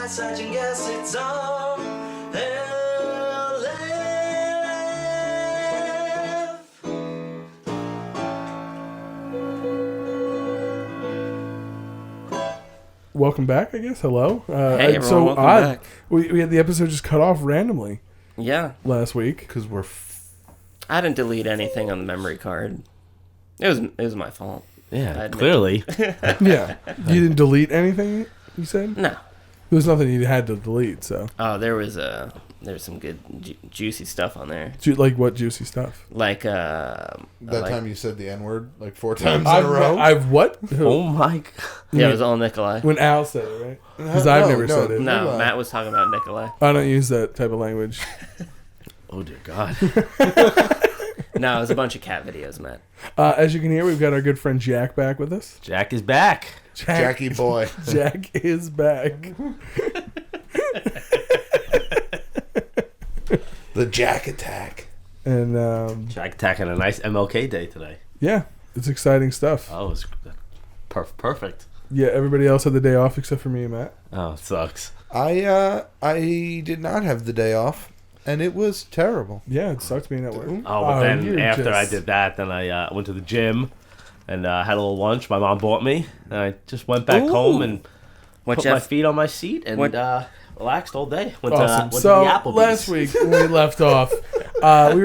such and guess it's on RLF. Welcome back, I guess. Hello. Hey, everyone, so welcome odd. back. We had the episode just cut off randomly Yeah, last week. Because we're... I didn't delete anything on the memory card. It was my fault. I Yeah, admit clearly. Yeah. You didn't delete anything, you said? No. There was nothing you had to delete, so. Oh, there was some good juicy stuff on there. Like what juicy stuff? Like That like, time you said the N-word like 4 times in a row. I've what? Oh my god. yeah, it was all Nikolai. When Al said it, right? Because I've never said it. No, Matt was talking about Nikolai. I don't use that type of language. Oh dear God. No, it was a bunch of cat videos, Matt. As you can hear, we've got our good friend Jack back with us. Jack is back. Jackie boy. Jack is back. The Jack attack. And Jack attacking a nice MLK day today. yeah, it's exciting stuff. Oh, it was perfect. Yeah, everybody else had the day off except for me and Matt. Oh, it sucks. I did not have the day off, and it was terrible. Yeah, it sucks being at work. Oh, but then you're after I just- did that, then I went to the gym and had a little lunch. My mom bought me. And I just went back home and put my feet on my seat and relaxed all day. Went Awesome. to So the Applebee's. last week when we left off, we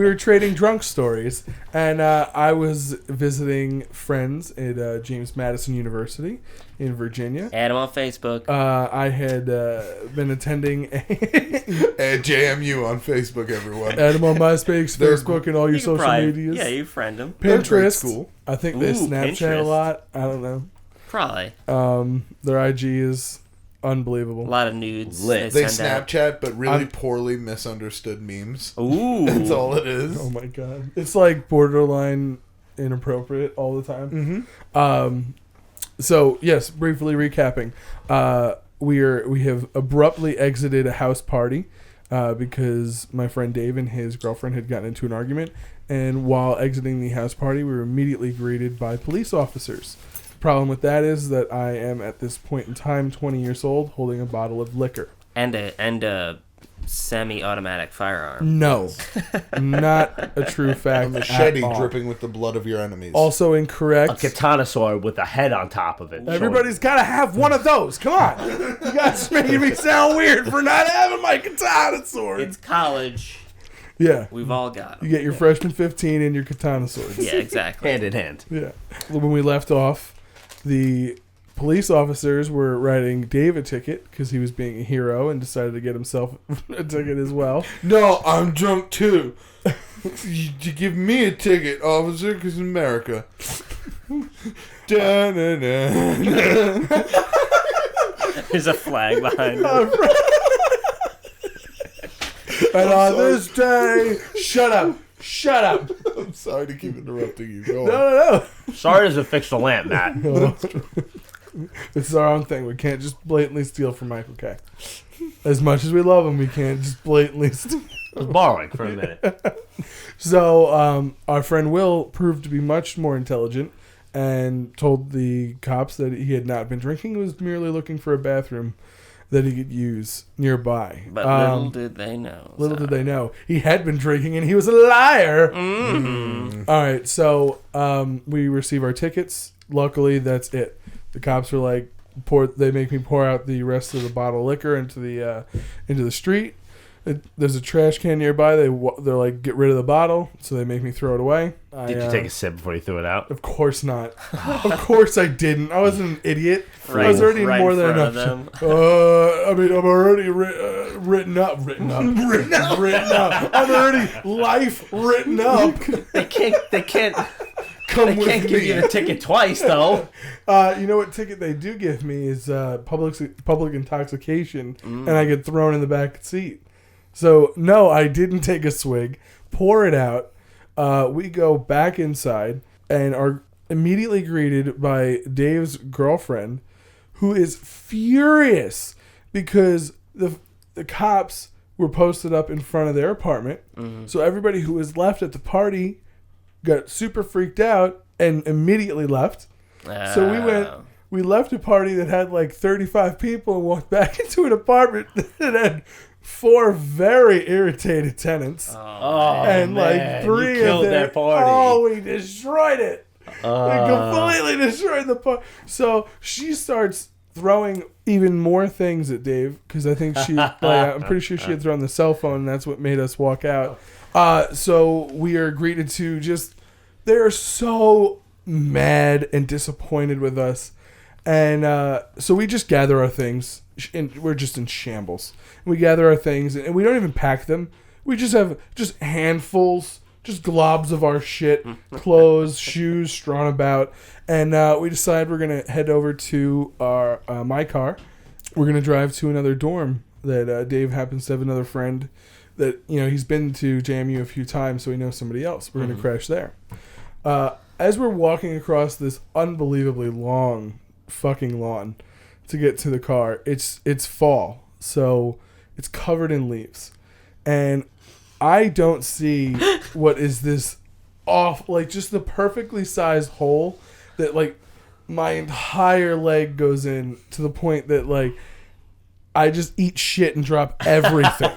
were trading drunk stories, and I was visiting friends at James Madison University in Virginia. Add him on Facebook. I had been attending At JMU on Facebook, everyone. Adam on MySpace, Facebook, and all your You can social probably- medias. Yeah, you friend him. They're great Pinterest. school. I think they Ooh, Snapchat a Pinterest. lot. I don't know. Probably. Their IG is unbelievable. A lot of nudes. Lit. They send out. Snapchat, but really poorly misunderstood memes. Ooh. That's all it is. Oh my god, it's like borderline inappropriate all the time. Mm-hmm. So yes, briefly recapping, we have abruptly exited a house party because my friend Dave and his girlfriend had gotten into an argument, and while exiting the house party, we were immediately greeted by police officers. The problem with that is that I am at this point in time 20 years old, holding a bottle of liquor. And a semi-automatic firearm. No, not a true fact. A machete at all. dripping with the blood of your enemies. Also A incorrect. katana sword with a head on top of it. Everybody's got to have one of those. Come on. You guys making me sound weird for not having my katana sword. It's college. Yeah. We've all got You them. get your freshman 15 and your katana swords. Yeah, exactly. hand in hand. Yeah. When we left off, the police officers were writing Dave a ticket because he was being a hero and decided to get himself a ticket as well. No, I'm drunk too. You give me a ticket, officer, because America. Da-na-na. There's a flag behind him. And on this day, shut up. I'm sorry to keep interrupting you. Go on. No. Sorry doesn't fix the lamp, Matt. This is our own thing. We can't just blatantly steal from Michael K. As much as we love him, we can't just blatantly steal. I was borrowing for a minute. So our friend Will proved to be much more intelligent and told the cops that he had not been drinking. He was merely looking for a bathroom that he could use nearby. But little did they know. Little did they know. He had been drinking and he was a liar. Mm-hmm. All right, so we receive our tickets. Luckily, that's it. The cops were like, they make me pour out the rest of the bottle of liquor into the street. There's a trash can nearby. They're like, get rid of the bottle, so they make me throw it away. Did you take a sip before you threw it out? Of course not. Of course I didn't. I wasn't an idiot. I was already right more in than front enough. of them. I'm already written up. I'm already life written up. They can't Come They with can't give me. you the ticket twice, though. You know what ticket they do give me is public intoxication, and I get thrown in the back seat. So, no, I didn't take a swig. Pour it out. We go back inside and are immediately greeted by Dave's girlfriend, who is furious because the cops were posted up in front of their apartment. Mm-hmm. So everybody who was left at the party got super freaked out and immediately left. So we left a party that had like 35 people and walked back into an apartment that had 4 very irritated tenants. Oh, and man. like 3 You killed of their that party. Oh, we destroyed it. We completely destroyed the party. So she starts throwing even more things at Dave because I think I'm pretty sure she had thrown the cell phone, and that's what made us walk out. So we are greeted to they're so mad and disappointed with us, and so we just gather our things, and we're just in shambles. We gather our things, and we don't even pack them. We just have handfuls, just globs of our shit, clothes, shoes strewn about, and we decide we're gonna head over to our my car. We're gonna drive to another dorm that Dave happens to have another friend that he's been to JMU a few times, so he knows somebody else. We're gonna crash there. As we're walking across this unbelievably long fucking lawn to get to the car, it's fall, so it's covered in leaves, and I don't see what is this off, like just the perfectly sized hole that like my entire leg goes in to the point that like I just eat shit and drop everything.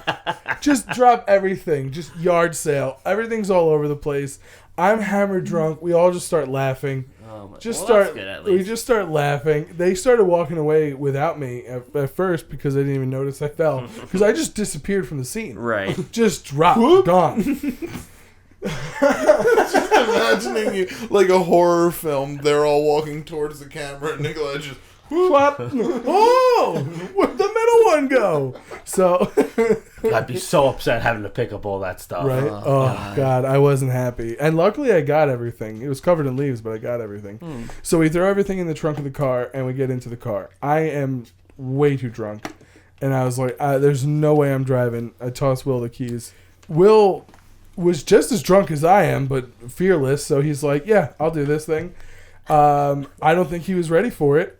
Just drop everything. Just yard sale. Everything's all over the place. I'm hammered drunk. We all just start laughing. Oh my, That's good, at least. We just start laughing. They started walking away without me at first because they didn't even notice I fell. Because I just disappeared from the scene. Right. Just dropped. Gone. Just imagining you like a horror film. They're all walking towards the camera and Nikolai just Flop. Oh, where'd the middle one go? So I'd be so upset having to pick up all that stuff. Right? Oh, God, I wasn't happy. And luckily I got everything. It was covered in leaves, but I got everything. So we throw everything in the trunk of the car, and we get into the car. I am way too drunk. And I was like, there's no way I'm driving. I tossed Will the keys. Will was just as drunk as I am, but fearless. So he's like, yeah, I'll do this thing. I don't think he was ready for it.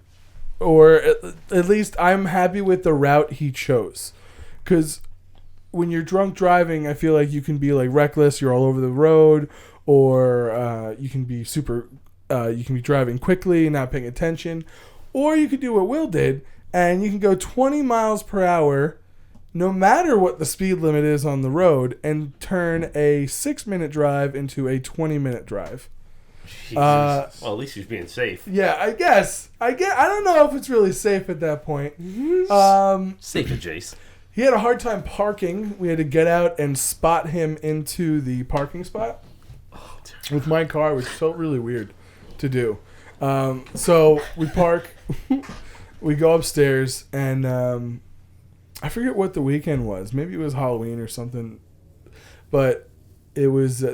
Or at least I'm happy with the route he chose. Because when you're drunk driving, I feel like you can be like reckless. You're all over the road. Or you can be you can be driving quickly and not paying attention. Or you could do what Will did. And you can go 20 miles per hour no matter what the speed limit is on the road and turn a 6-minute drive into a 20-minute drive. Well, at least he's being safe. Yeah, I guess. I don't know if it's really safe at that point. Safe at Jace. He had a hard time parking. We had to get out and spot him into the parking spot with my car, which felt really weird to do. So we park. We go upstairs, and I forget what the weekend was. Maybe it was Halloween or something. But it was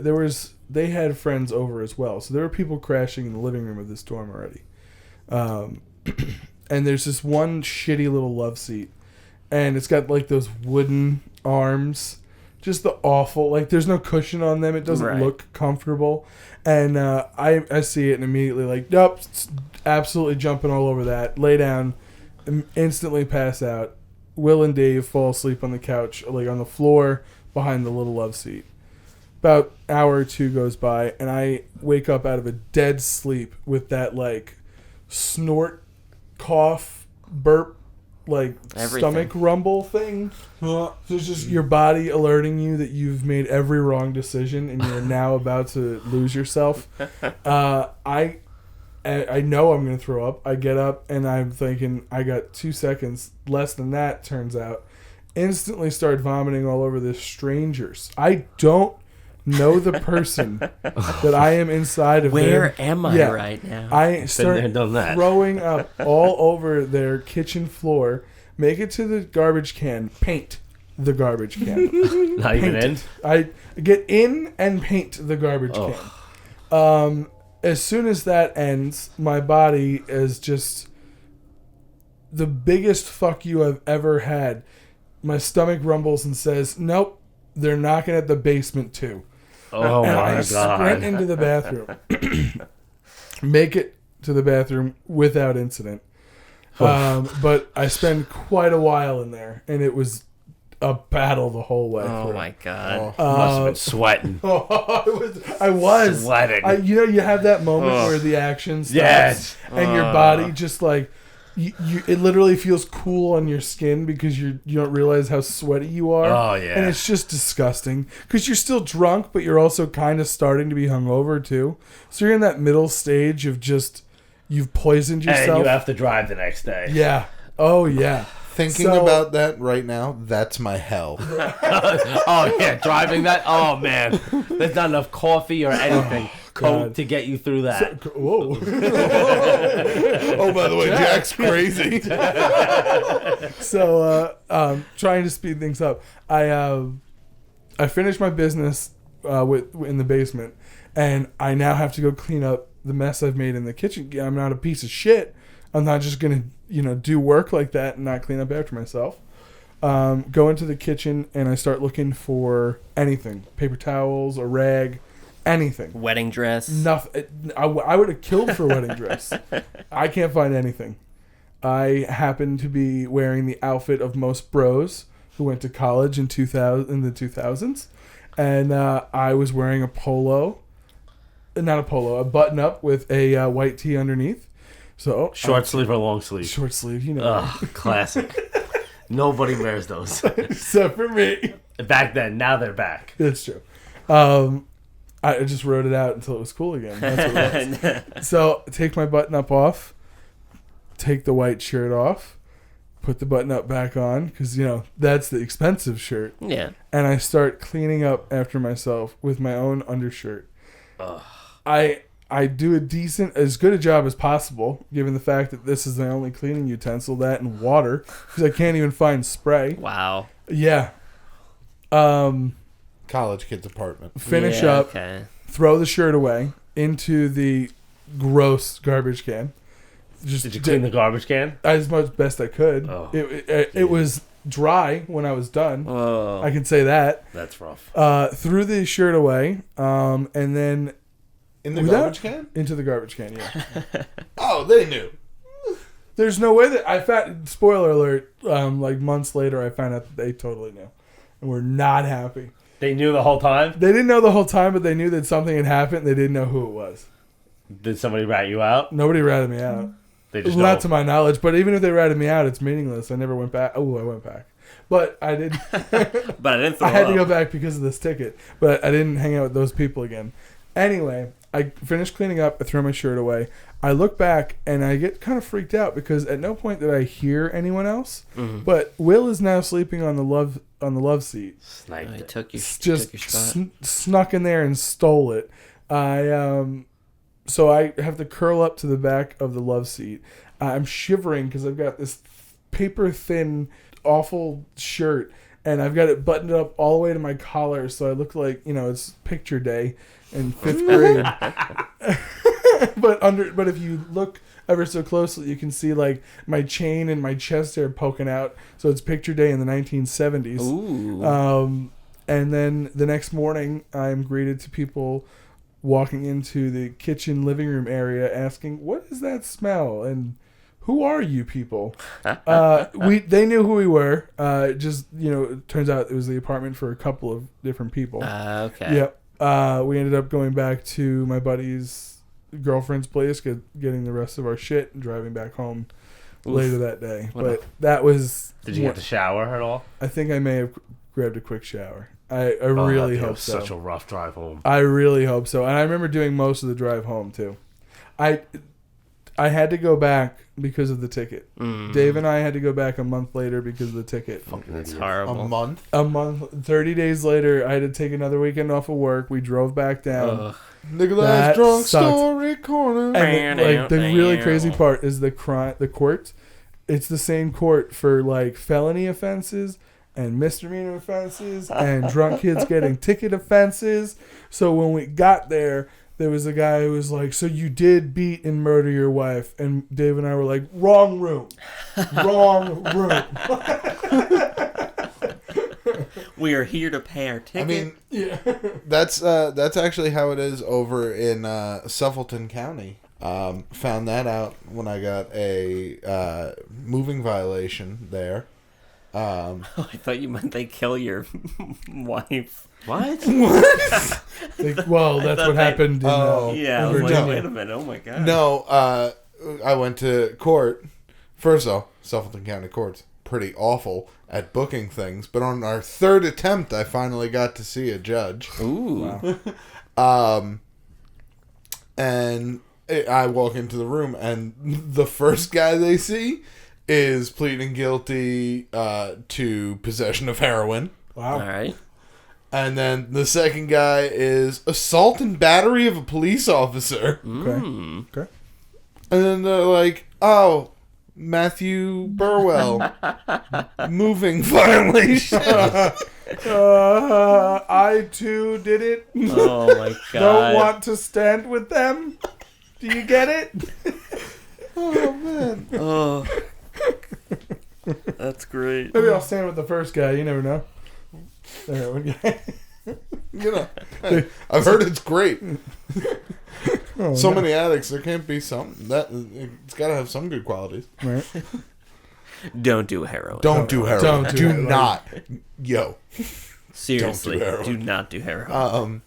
they had friends over as well. So there were people crashing in the living room of this dorm already. And there's this one shitty little love seat. And it's got like those wooden arms. Just the awful, like there's no cushion on them. It doesn't look comfortable. And I see it and immediately like, nope, absolutely jumping all over that. Lay down, instantly pass out. Will and Dave fall asleep on the couch, like on the floor behind the little love seat. About an hour or two goes by, and I wake up out of a dead sleep with that, like, snort, cough, burp, like, stomach rumble thing. So it's just your body alerting you that you've made every wrong decision, and you're now about to lose yourself. I know I'm going to throw up. I get up, and I'm thinking, I got 2 seconds. Less than that, turns out. Instantly start vomiting all over this strangers. I don't know the person that I am inside of. Where am I right now? I start throwing up all over their kitchen floor. Make it to the garbage can. Paint the garbage can. Not even in? I get in and paint the garbage can. As soon as that ends, my body is just the biggest fuck you I've ever had. My stomach rumbles and says, nope, they're knocking at the basement too. Oh, and my I God. sprint into the bathroom. Make it to the bathroom without incident. But I spend quite a while in there, and it was a battle the whole way Oh through. my god. Must have been sweating. I was Sweating. you have that moment where the action stops Yes. and your body just like it literally feels cool on your skin because you don't realize how sweaty you are. Oh, yeah. And it's just disgusting because you're still drunk, but you're also kind of starting to be hungover too. So you're in that middle stage of just you've poisoned yourself. And you have to drive the next day. Yeah. Oh yeah. Thinking about that right now, that's my hell. Oh, yeah. Driving that. Oh, man. There's not enough coffee or anything. Coke to get you through that. Whoa. Oh, by the way, Jack's crazy. So, trying to speed things up, I finished my business in the basement, and I now have to go clean up the mess I've made in the kitchen. I'm not a piece of shit. I'm not just gonna do work like that and not clean up after myself. Go into the kitchen and I start looking for anything: paper towels, a rag, anything. Wedding dress. Nothing. I would have killed for a wedding dress. I can't find anything. I happen to be wearing the outfit of most bros who went to college in the 2000s, and I was wearing a button-up with a white tee underneath. So Short sleeve or long sleeve? Short sleeve, Ugh, classic. Nobody wears those. Except for me. Back then, now they're back. That's true. I just wrote it out until it was cool again. That's what it was. So take my button up off, take the white shirt off, put the button up back on because that's the expensive shirt. Yeah. And I start cleaning up after myself with my own undershirt. Ugh. I do as good a job as possible, given the fact that this is the only cleaning utensil, that and water, because I can't even find spray. Wow. Yeah. College kid's apartment. Finish up, Okay. throw the shirt away into the gross garbage can. Did you clean the garbage can? As much best I could. Oh, it was dry when I was done. Whoa. I can say that. That's rough. Threw the shirt away, and then In the garbage can? into the garbage can. Yeah. Oh, they knew. There's no way that I found. Spoiler alert! Like months later, I found out that they totally knew, and were not happy. They knew the whole time? They didn't know the whole time, but they knew that something had happened. They didn't know who it was. Did somebody rat you out? Nobody ratted me out. They just Not know. to my knowledge, but even if they ratted me out, it's meaningless. I never went back. Oh, I went back, but I did. But I didn't throw I had up. to go back because of this ticket, but I didn't hang out with those people again. Anyway, I finished cleaning up. I throw my shirt away. I look back and I get kind of freaked out because at no point did I hear anyone else. Mm-hmm. But Will is now sleeping on the love seat. Sniped Oh, he it. took your Just spot. snuck in there and stole it. So I have to curl up to the back of the love seat. I'm shivering because I've got this paper thin, awful shirt, and I've got it buttoned up all the way to my collar, so I look like it's picture day in 5th grade. But if you look ever so closely, you can see like my chain and my chest hair poking out. So it's picture day in the 1970s. Ooh. And then the next morning, I'm greeted to people walking into the kitchen living room area asking, "What is that smell?" And who are you people? They knew who we were. It turns out it was the apartment for a couple of different people. Okay. Yep. We ended up going back to my buddy's girlfriend's place, getting the rest of our shit, and driving back home later that day. But that was. Did you get to shower at all? I think I may have grabbed a quick shower. I really hope so. Such a rough drive home. I really hope so. And I remember doing most of the drive home too. I had to go back because of the ticket. Dave and I had to go back a month later because of the ticket. That's horrible. A month? 30 days later, I had to take another weekend off of work. We drove back down. Ugh. Nikolai's drunk sucked. story corner. And the really crazy part is the court. It's the same court for like felony offenses and misdemeanor offenses and drunk kids getting ticket offenses. So when we got there was a guy who was like, "So you did beat and murder your wife?" And Dave and I were like, "Wrong room. Wrong room." We are here to pay our ticket. I mean, Yeah. that's actually how it is over in Suffleton County. Found that out when I got a moving violation there. I thought you meant they kill your wife. What? Well, that's what happened in, Yeah, I in was like, Virginia. wait a minute. Oh my god. No, I went to court. First off, Suffolk County Court's pretty awful at booking things, but on our third attempt, I finally got to see a judge. Ooh. Wow. And I walk into the room, and the first guy they see is pleading guilty to possession of heroin. Wow. All right. And then the second guy is assault and battery of a police officer. Okay. And then they're like, oh, Matthew Burwell, moving violation. I too did it. Oh my god. Don't want to stand with them. Do you get it? Oh, man. Oh. That's great. Maybe I'll stand with the first guy. You never know. I've heard it's great. Oh, So no. many addicts, there can't be something. It's got to have some good qualities. Right. Don't do heroin. Don't do heroin. Don't do it, not. Yo. Seriously, don't do heroin. do not do heroin. Well,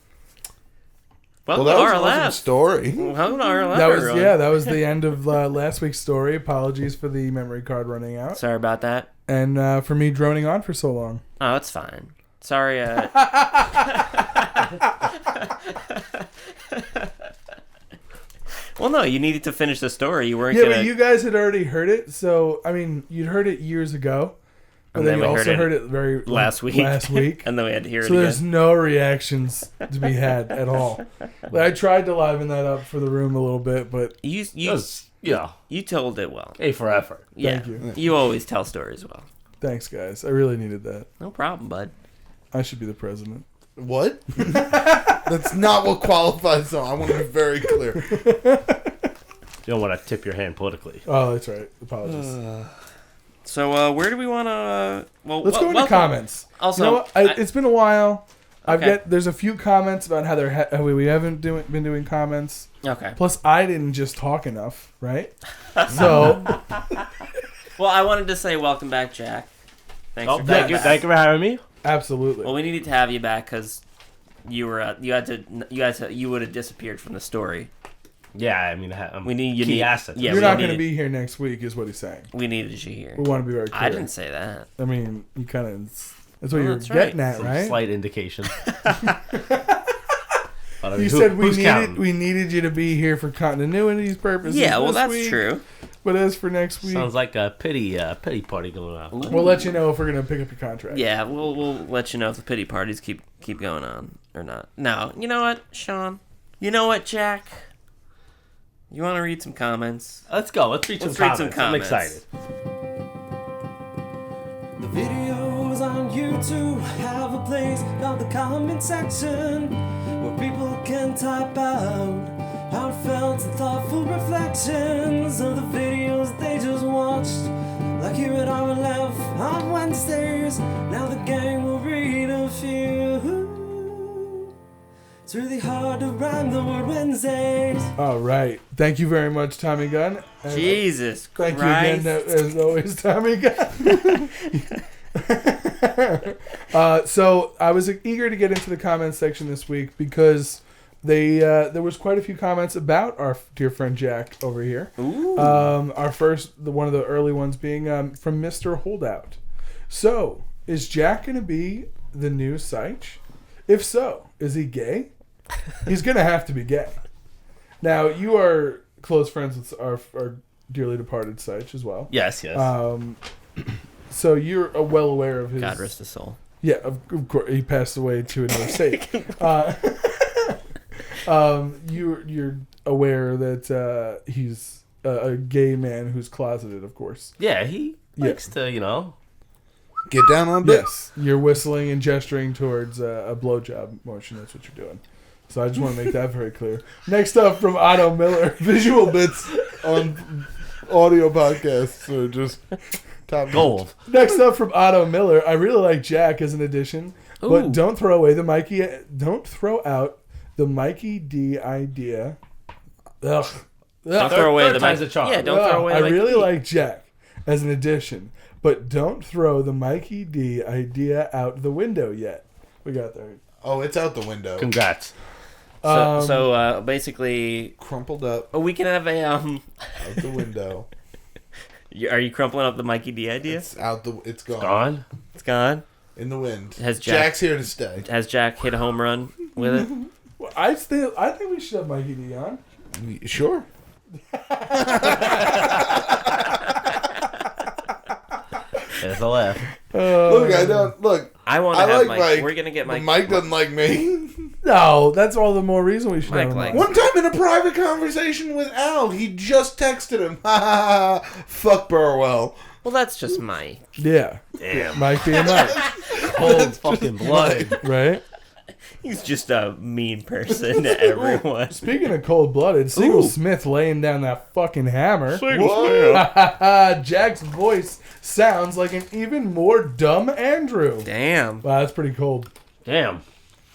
Welcome that to was an RLF. awesome story. Welcome to RLF. That was everyone. that was the end of last week's story. Apologies for the memory card running out, Sorry about that. and for me droning on for so long. Oh, it's fine. Sorry. Well, no, you needed to finish the story. You weren't Yeah, gonna. but you guys had already heard it, so I mean, you'd heard it years ago, but And then then you we also heard heard it very last week. Last week, And then we had to hear so it there's again. no reactions to be had at all. Like, I tried to liven that up for the room a little bit, but You You told it well. A for effort. Yeah, Thank you always tell stories well. thanks, guys. I really needed that. No problem, bud. I should be the president. What? That's not what qualifies. So I want to be very clear. You don't want to tip your hand politically. Oh, that's right. Apologies. So, where do we want to? Well, Let's go into welcome. comments. Also, You know what? It's been a while. Okay. There's a few comments about how we haven't been doing comments. Okay. Plus, I didn't just talk enough, right? So, Well, I wanted to say welcome back, Jack. Thanks Oh, for thank coming you. back. Thank you for having me. absolutely. Well, we needed to have you back because you would have disappeared from the story. Yeah, I mean, I'm We need you key need assets. Yeah, You're we not going to needed- be here next week, is what he's saying. We needed you here. We want to be very clear. I didn't say that. I mean, you kind of. That's what Oh, you're that's getting right. at, Some right? slight indication. But I mean, You said who's counting? we needed you to be here for continuity's purposes. Yeah, well, this that's week. true. But as for next week, Sounds like a pity party going on. we'll let you know if we're going to pick up your contract. Yeah, we'll let you know if the pity parties keep going on or not. No, you know what, Sean? You know what, Jack? You want to read some comments? Let's go. Let's read Let's some read some comments. I'm comments. excited. The videos on YouTube have a place called the comment section where people can type out heartfelt and thoughtful reflections of the videos they just watched. Like here at RLF on Wednesdays, now the gang will read a few. It's really hard to rhyme the word Wednesdays. All right. Thank you very much, Tommy Gunn. And, Jesus Thank Christ. you again, as always, Tommy Gunn. So I was eager to get into the comments section this week because there was quite a few comments about our dear friend Jack over here. Ooh. Our first, one of the early ones being from Mr. Holdout. So, is Jack going to be the new Seich? If so, is he gay? He's going to have to be gay. Now, you are close friends with our dearly departed Seich as well. Yes, yes. So you're well aware of his... God rest his soul. Yeah, of course. He passed away to another state. You're aware that he's a gay man who's closeted, of course. yeah, he likes to, Get down on it. Yes, you're whistling and gesturing towards a blowjob motion. That's what you're doing. So I just want to make that very clear. Next up from Otto Miller. Visual bits on audio podcasts are just top gold. Next up from Otto Miller. I really like Jack as an addition, Ooh. but don't throw away the Mikey. Don't throw out the Mikey D idea. Ugh. Don't throw away third the time's mic. a charm. Yeah, don't throw away I the mic. really like Jack as an addition, but don't throw the Mikey D idea out the window yet. We got there. Oh, it's out the window. Congrats. So basically, Crumpled up we can have a out the window. Are you crumpling up the Mikey D idea? It's out the. It's gone. Gone? It's gone. In the wind. Has Jack's here to stay. Has Jack hit a home run with it? Well, I think we should have Mikey D on. Sure. There's a laugh. Look, I don't look. I want to I have like Mike. Mike. We're gonna get But Mike. Mike doesn't like me. No, that's all the more reason we should Mike have him on. likes- One time in a private conversation with Al, he just texted him. Ha ha ha. Fuck Burwell. Well, that's just Mike. Yeah. Damn. Mike being Mike. Cold fucking blooded. Right? He's just a mean person to everyone. Speaking of cold-blooded, Siegel Smith laying down that fucking hammer. What? Jack's voice sounds like an even more dumb Andrew. Damn. Wow, that's pretty cold. Damn.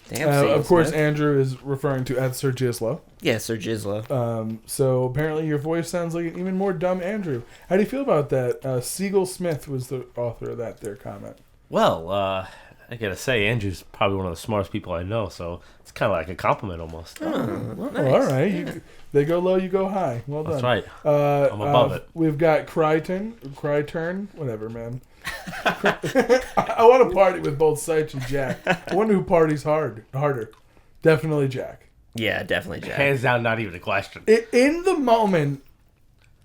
Damn. Of course, Smith. Andrew is referring to Sir Gislo. Yeah, Sir Gislo. So apparently your voice sounds like an even more dumb Andrew. How do you feel about that? Siegel Smith was the author of that there comment. Well, I gotta say, Andrew's probably one of the smartest people I know, so it's kind of like a compliment almost. Well, all right. They go low, you go high. Well done. That's right. I'm above it. We've got Cryturn, whatever, man. I want to party with both Seich and Jack. I wonder who parties harder. Definitely Jack. Yeah, definitely Jack. Hands down, not even a question. In the moment,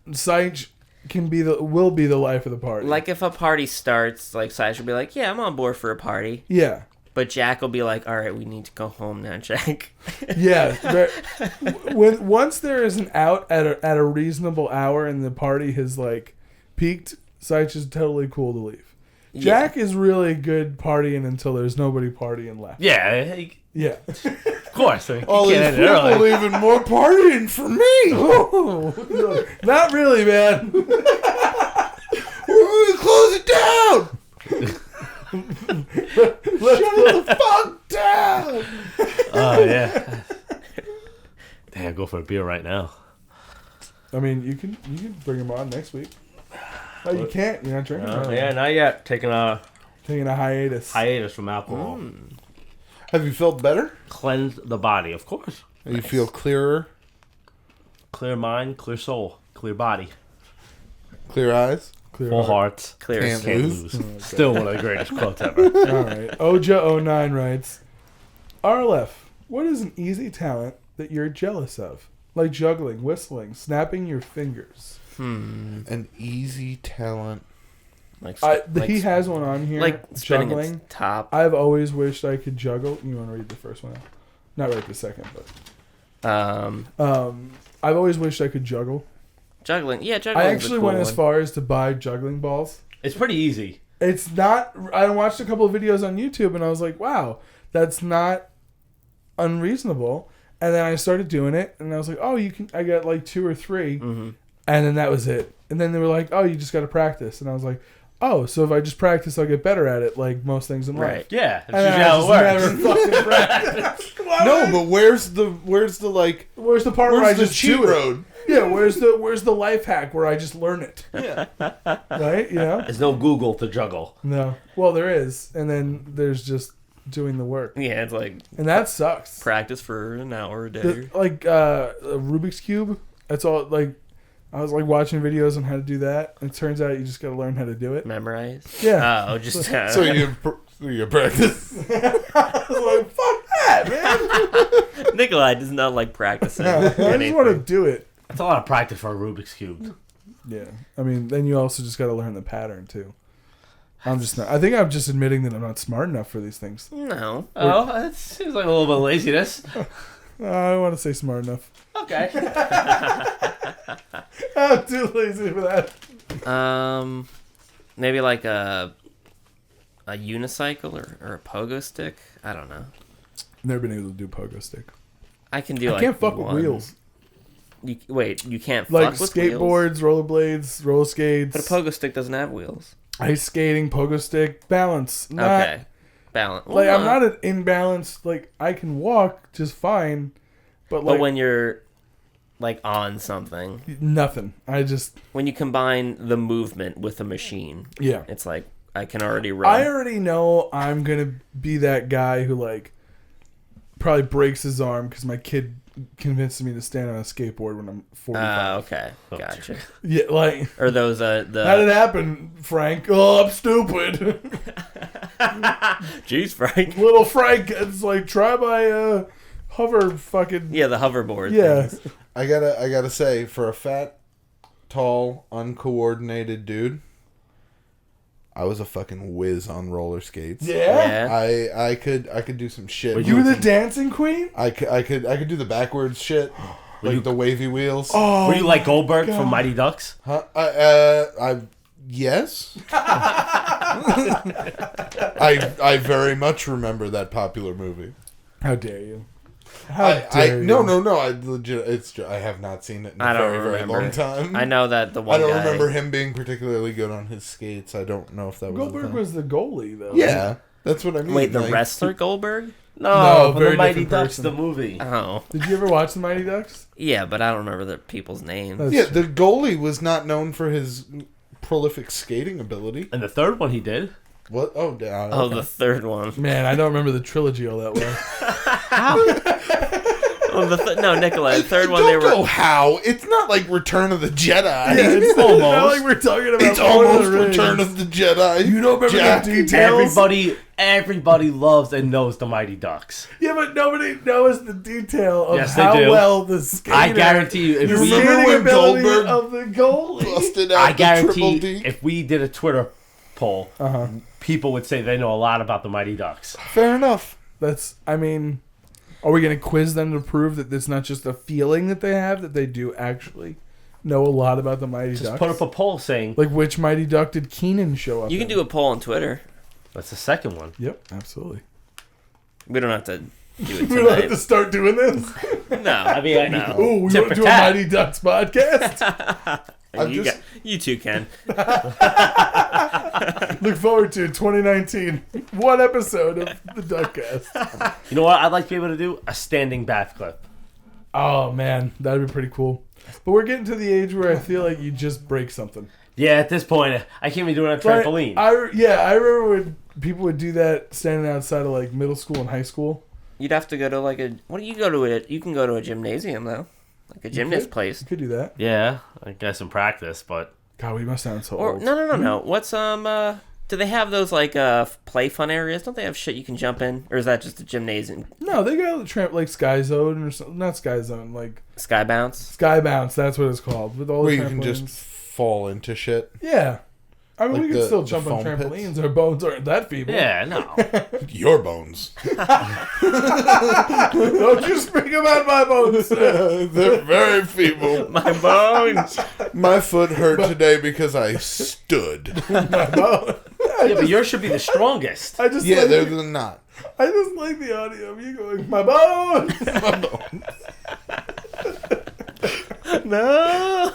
Seich will be the life of the party. Like if a party starts, like Saj will be like, "Yeah, I'm on board for a party," Yeah. but Jack will be like, "All right, we need to go home now, Jack." Yeah. Once there is an out at a reasonable hour and the party has like peaked, Seich is totally cool to leave. Jack is really good partying until there's nobody partying left. Yeah, Yeah. of course. I mean, All you these can't end it people early. even more partying for me. Not really, man. We're going to close it down. Shut the fuck down. Oh, yeah. Damn, go for a beer right now. I mean, you can bring him on next week. Oh, you can't. You're not drinking. Right? Yeah, not yet. Taking a Taking a hiatus. from alcohol. Have you felt better? Cleanse the body, of course. You feel clearer, Clear mind, clear soul, clear body, clear eyes? Clear full heart. hearts. Clear Can't skin. lose. Still one of the greatest quotes ever. All right. Oja09 writes, RLF, what is an easy talent that you're jealous of? Like juggling, whistling, snapping your fingers. An easy talent. Like, He has one on here. like spinning juggling. its top. I've always wished I could juggle. You want to read the first one out? Not right this second, but I've always wished I could juggle. Juggling. Yeah, juggling. I actually went as far as to buy juggling balls. It's pretty easy. It's not. I watched a couple of videos on YouTube and I was like, wow, that's not unreasonable. And then I started doing it and I was like, oh, you can. I got like 2 or 3, and then that was it. And then they were like, oh, you just got to practice. And I was like, oh, so if I just practice, I'll get better at it, like most things in life. Right. Yeah, that's And usually then I how it just works. never fucking practiced. No, but where's the like? Where's the part where I Where's the just cheat do it? road? Yeah, where's the life hack where I just learn it? Yeah. Right? You know? There's no Google to juggle. No. Well, there is, and then there's just doing the work, Yeah, it's like and that sucks. practice for an hour a day. A Rubik's cube. That's all. Like, I was like watching videos on how to do that, and it turns out you just got to learn how to do it. Memorize. Yeah. Oh, just So you practice. I was like, fuck that, man. Nikolai does not like practicing. I just anything. want to do it. That's a lot of practice for a Rubik's Cube. Yeah. I mean, then you also just got to learn the pattern too. I'm just not. I think I'm just admitting that I'm not smart enough for these things. No. Oh, that seems like a little bit of laziness. I don't want to say smart enough. Okay. I'm too lazy for that. Maybe like a unicycle or a pogo stick. I don't know. Never been able to do pogo stick. I can do. I can't fuck with wheels. You can't Like fuck with wheels? skateboards, rollerblades, roller skates. But a pogo stick doesn't have wheels. Ice skating, pogo stick, balance. Okay. Balance. Like, I'm not an imbalanced. Like, I can walk just fine, but like But when you're like on something. Nothing. I just When you combine the movement with a machine, yeah. it's like I can already run. I already know I'm gonna be that guy who like probably breaks his arm because my kid convinced me to stand on a skateboard when I'm 45. Okay, gotcha. Yeah, like Or those how did it happen, Frank? Oh, I'm stupid. Jeez, Frank. Little Frank, it's like try my hover fucking Yeah, the hoverboard. yeah. Things. I gotta say, for a fat, tall, uncoordinated dude, I was a fucking whiz on roller skates. Yeah. Yeah. I could do some shit. You were the dancing queen? I could do the backwards shit, like you- the wavy wheels. Oh, Were you like Goldberg God. from Mighty Ducks? Huh? Yes. I very much remember that popular movie. how dare you? How dare you? No. I legit. I have not seen it in a I don't very, very remember. long time. I know that the one I don't guy, remember him being particularly good on his skates. I don't know if that was. Goldberg was the goalie though. Yeah, that's what I mean. Wait, the like, wrestler Goldberg? No, from very the Mighty different Ducks, person. the movie. Oh, Did you ever watch the Mighty Ducks? yeah, but I don't remember the people's names. That's- Yeah, the goalie was not known for his prolific skating ability. And the third one he did. What? Oh, down. Oh, the third one. Man, I don't remember the trilogy all that well. Oh, no, Nikolai. The third one, Don't they were. go how. It's not like Return of the Jedi. It's Almost. not like we're talking about It's Lord of almost the Rings. Return of the Jedi. You don't remember Jack. the details? Everybody loves and knows the Mighty Ducks. Yeah, but nobody knows the detail of Yes, they how do. well the skater. I guarantee you, if the we remember skating when ability Goldberg of the goalie. busted out I the triple guarantee D. if we did a Twitter poll, people would say they know a lot about the Mighty Ducks. Fair enough. That's, I mean, are we going to quiz them to prove that it's not just a feeling that they have, that they do actually know a lot about the Mighty Just Ducks? put up a poll saying Like, which Mighty Duck did Keenan show up You can in? do a poll on Twitter. that's the second one. Yep, absolutely. We don't have to do it We don't have tonight. to start doing this. No, I mean, no. Ooh, we Tit want to for do a tat. Mighty Ducks podcast. You two can. Look forward to 2019. One episode of the Duckcast. You know what I'd like to be able to do? A standing bath clip. Oh, man, that'd be pretty cool. But we're getting to the age where I feel like you just break something. Yeah, at this point, I can't be doing a Right? trampoline. I remember when people would do that standing outside of like middle school and high school. You'd have to go to like a. What do you go to? You can go to a gymnasium though, like a gymnast place. You could do that. Yeah, I guess in practice, but God, we must sound so Or old. no. What's Do they have those like play fun areas? Don't they have shit you can jump in, or is that just a gymnasium? No, they got the tramp like Sky Zone or something. Not Sky Zone, like Sky bounce. Sky Bounce. That's what it's called. With all Where the you can just trampolines. fall into shit. Yeah. I mean, Like we can the- still the jump on foam trampolines. pits? Our bones aren't that feeble. yeah, no. Your bones. Don't you speak about my bones. They're very feeble. My bones. My foot hurt today because I stood. My bone. Yeah, but yours should be the strongest. I just Yeah, like, they're not. I just like the audio of you going, my bones. My bones. No.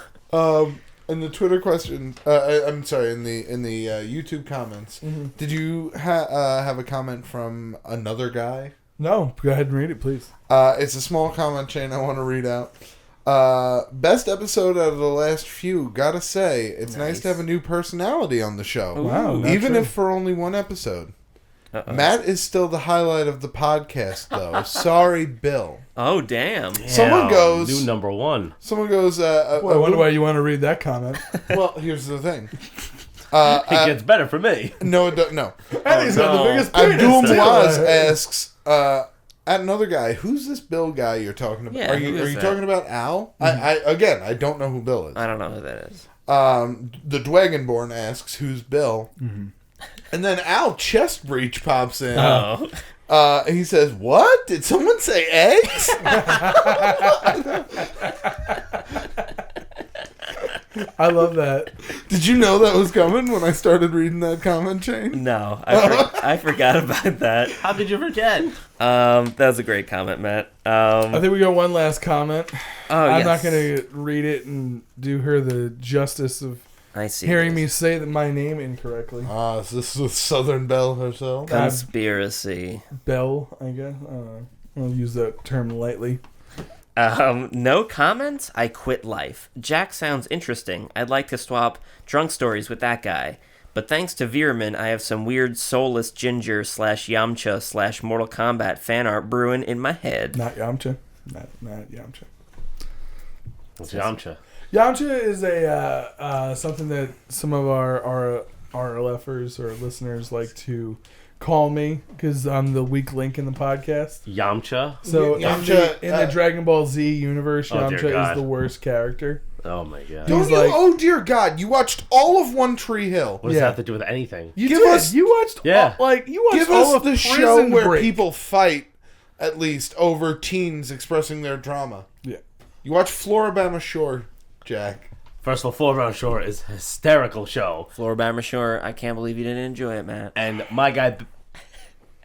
In the Twitter question, I'm sorry, in the YouTube comments, did you have a comment from another guy? No, go ahead and read it, please. It's a small comment chain I want to read out. Best episode out of the last few. Gotta say, it's nice to have a new personality on the show. Wow, not Even true. if for only one episode. Uh-oh. Matt is still the highlight of the podcast, though. Sorry, Bill. Oh damn. Someone goes- New number one. Someone goes, Boy, I wonder why you want to read that comment. well, here's the thing. It gets better for me. No, it don't, no. And he's got the no. biggest penis. Abdul too. Muaz asks, at another guy, who's this Bill guy you're talking about? Yeah, are you who is that? talking about Al? I don't know who Bill is. I don't know who that is. The Dwagonborn asks, who's Bill? And then Al Chest Breach pops in. Oh. He says, what? Did someone say eggs? I love that. Did you know that was coming when I started reading that comment chain? No, I forgot about that. How could you forget? That was a great comment, Matt. I think we got one last comment. I'm yes. not going to read it and do her the justice of I see. hearing me this. say my name incorrectly. Is this with Southern Belle herself? Conspiracy. Bell, I guess. I'll use that term lightly. No comments? I quit life. Jack sounds interesting. I'd like to swap drunk stories with that guy. But thanks to Veerman, I have some weird soulless ginger / Yamcha / Mortal Kombat fan art brewing in my head. Not Yamcha. Not Yamcha. What's Yamcha? Yamcha is a something that some of our RLFers or listeners like to call me because I'm the weak link in the podcast. Yamcha? So Yamcha, in the Dragon Ball Z universe, Oh, dear Yamcha God. is the worst character. Oh my god. Don't He's you? like- Oh dear God! You watched all of One Tree Hill. What does Yeah. that have to do with anything? You Give did. us- You watched. Yeah. You watched Give all us of the Prison show where Break. people fight, at least over teens expressing their drama. Yeah. You watch Floribama Shore, Jack. First of all, Full Round Shore is a hysterical show. Floribama Shore, I can't believe you didn't enjoy it, Matt. And my guy,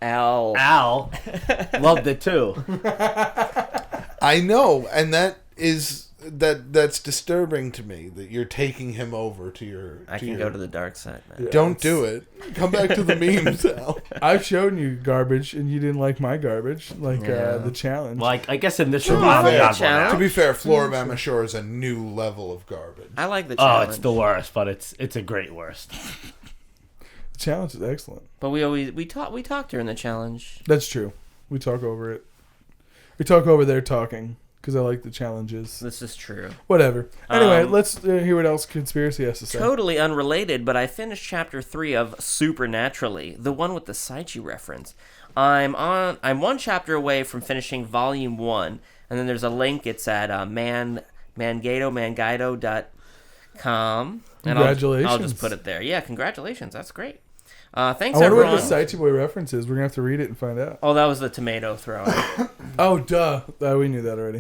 Al. Al, loved it too. I know, and that's disturbing to me that you're taking him over to your. I can go to the dark side, man. Don't do it. Come back to the memes, Al. I've shown you garbage and you didn't like my garbage, like Yeah. the challenge. Like, I guess in this room, fair. I'm the odd one Challenge. To out. be fair, Floribama Shore is a new level of garbage. I like the Oh, challenge. it's the worst, but it's a great worst. The challenge is excellent. But we talked during the challenge. That's true. We talk over it. We talk over their talking because I like the challenges. This is true. Whatever. Anyway, Um, let's hear what else Conspiracy has to say. Totally unrelated, but I finished chapter 3 of Supernaturally, the one with the Saichi reference. I'm one chapter away from finishing volume 1, and then there's a link. It's at mangaido.com. And Congratulations. I'll just put it there. Yeah, congratulations. That's great. Thanks, I wonder everyone. what the Saichi Boy reference is. We're going to have to read it and find out. Oh, that was the tomato throw. Oh, duh. We knew that already.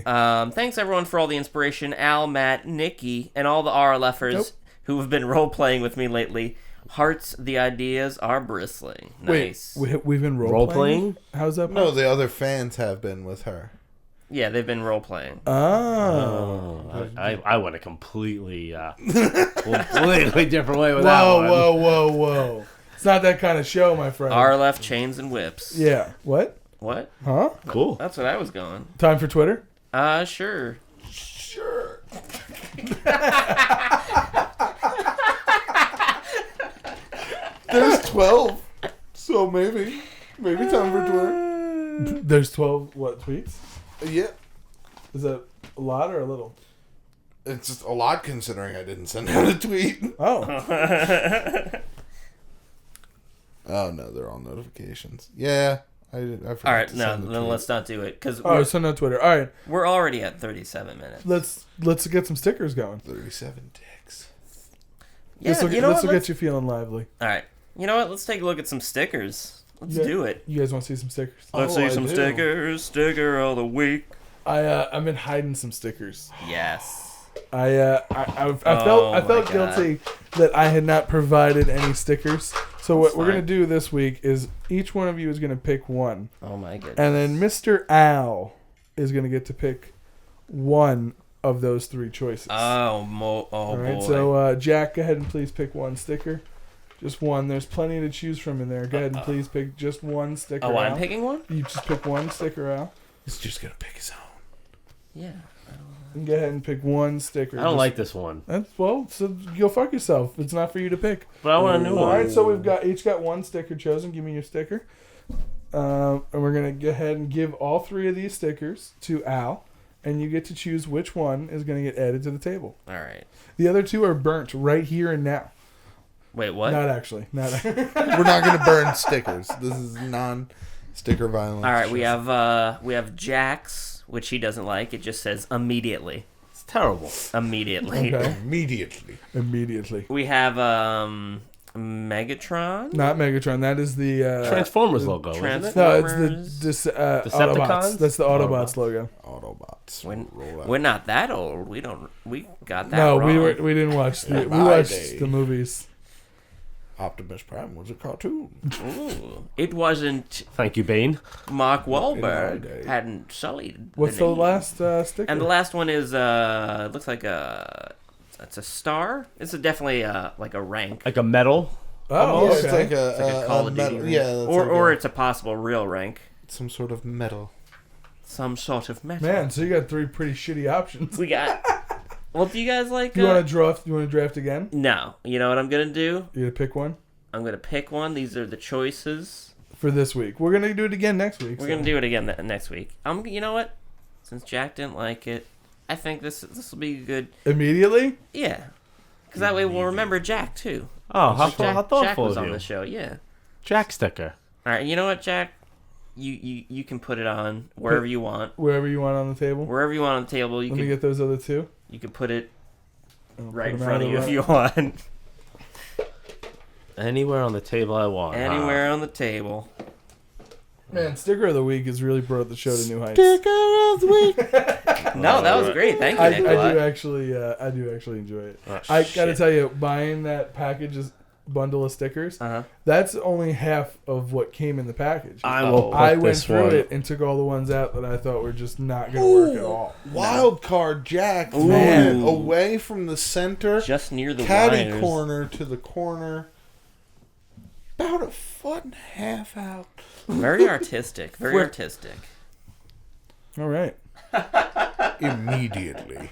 Thanks, everyone, for all the inspiration. Al, Matt, Nikki, and all the RLFers Nope. who have been role-playing with me lately. Hearts, the ideas are bristling. Nice. Wait, we've been Role-playing? role-playing? How's that? No, the other fans have been with her. Yeah, they've been role-playing. Oh. I went a completely different way with that one. Whoa. It's not that kind of show, my friend. RLF chains and whips. Yeah. What? What? Huh? Cool. That's what I was going. Time for Twitter? Sure. Sure. There's 12, so maybe time for Twitter. There's 12, what, tweets? Yeah, Is that a lot or a little? it's just a lot considering I didn't send out a tweet. Oh. Oh no, they're all notifications. Yeah, I forgot. All right, to no, send the then tweet. let's not do it because Oh, send on Twitter. All right. we're already at 37 minutes. Let's get some stickers going. 37 dicks. Yeah, This will you know what? get you feeling lively. All right. You know what? Let's take a look at some stickers. Let's Yeah. do it. You guys want to see some stickers? Let's Oh, see I some do. stickers. Sticker of the week. I've been hiding some stickers. Yes. I Oh felt my God. guilty that I had not provided any stickers. So what That's we're gonna fine. do this week is each one of you is gonna pick one, Oh my goodness. and then Mr. Al is gonna get to pick one of those three choices. Oh All right. boy. So Jack, go ahead and please pick one sticker. Just one. There's plenty to choose from in there. Go ahead and please pick just one sticker. oh, I'm Al. picking one. You just pick one sticker out. He's just gonna pick his own. Yeah. And go ahead and pick one sticker. I don't Just- like this one, So go fuck yourself. It's not for you to pick. but I want a new All one. right, so we've each got one sticker chosen. Give me your sticker. And we're gonna go ahead and give all three of these stickers to Al, and you get to choose which one is gonna get added to the table. All right. The other two are burnt right here and now. Wait, what? Not actually. Not. We're not gonna burn stickers. This is non-sticker violence. All right. We have Jack's, which he doesn't like. It just says immediately. It's terrible. Immediately. Okay. Immediately. Immediately. We have Megatron. Not Megatron. That is the. Transformers logo, isn't it? No, it's the Autobots. Decepticons? That's the Autobots logo. Autobots. We're, Roll out. we're not that old. We got that No, wrong. we didn't watch the. We My watched day. the movies. Optimus Prime was a cartoon. Ooh. It wasn't Thank you, Bane. Mark in my Wahlberg day. hadn't sullied. What's the name. last sticker? And the last one is looks like it's a star. It's definitely like a rank, Like a medal. Oh, yeah, okay. it's like it's like a Call of Duty metal. rank. Yeah, that's or like it's a possible real rank. some sort of metal. some sort of metal. Man, so you got 3 pretty shitty options. We got. Well, do you guys like? You want to draft? You want to draft again? No. You know what I'm gonna do? You gonna pick one? I'm gonna pick one. These are the choices for this week. We're gonna do it again next week. We're gonna do it again next week. You know what? Since Jack didn't like it, I think this will be good. Immediately? Yeah. Because that way we'll remember Jack too. Oh, how thoughtful Jack was of on you. the show. Yeah. Jack sticker. All right. You know what, Jack? You can put it on wherever you want. Wherever you want on the table? Wherever you want on the table. Let me get those other 2. You can put it right in them front out of you of if the you want. Anywhere on the table I want. Anywhere on the table. Man, sticker of the week has really brought the show to new heights. Sticker of the week. No, that was great. Thank you, I Nikolai. do actually enjoy it. Oh, I shit. gotta tell you, buying that bundle of stickers, that's only half of what came in the package. I will put I went this through one. it and took all the ones out that I thought were just not gonna work at all. Wild card Jack. Ooh. Man, away from the center. Just near the caddy wires. corner to the corner. About a 1.5 foot out. Very artistic. Very artistic. All right. Immediately.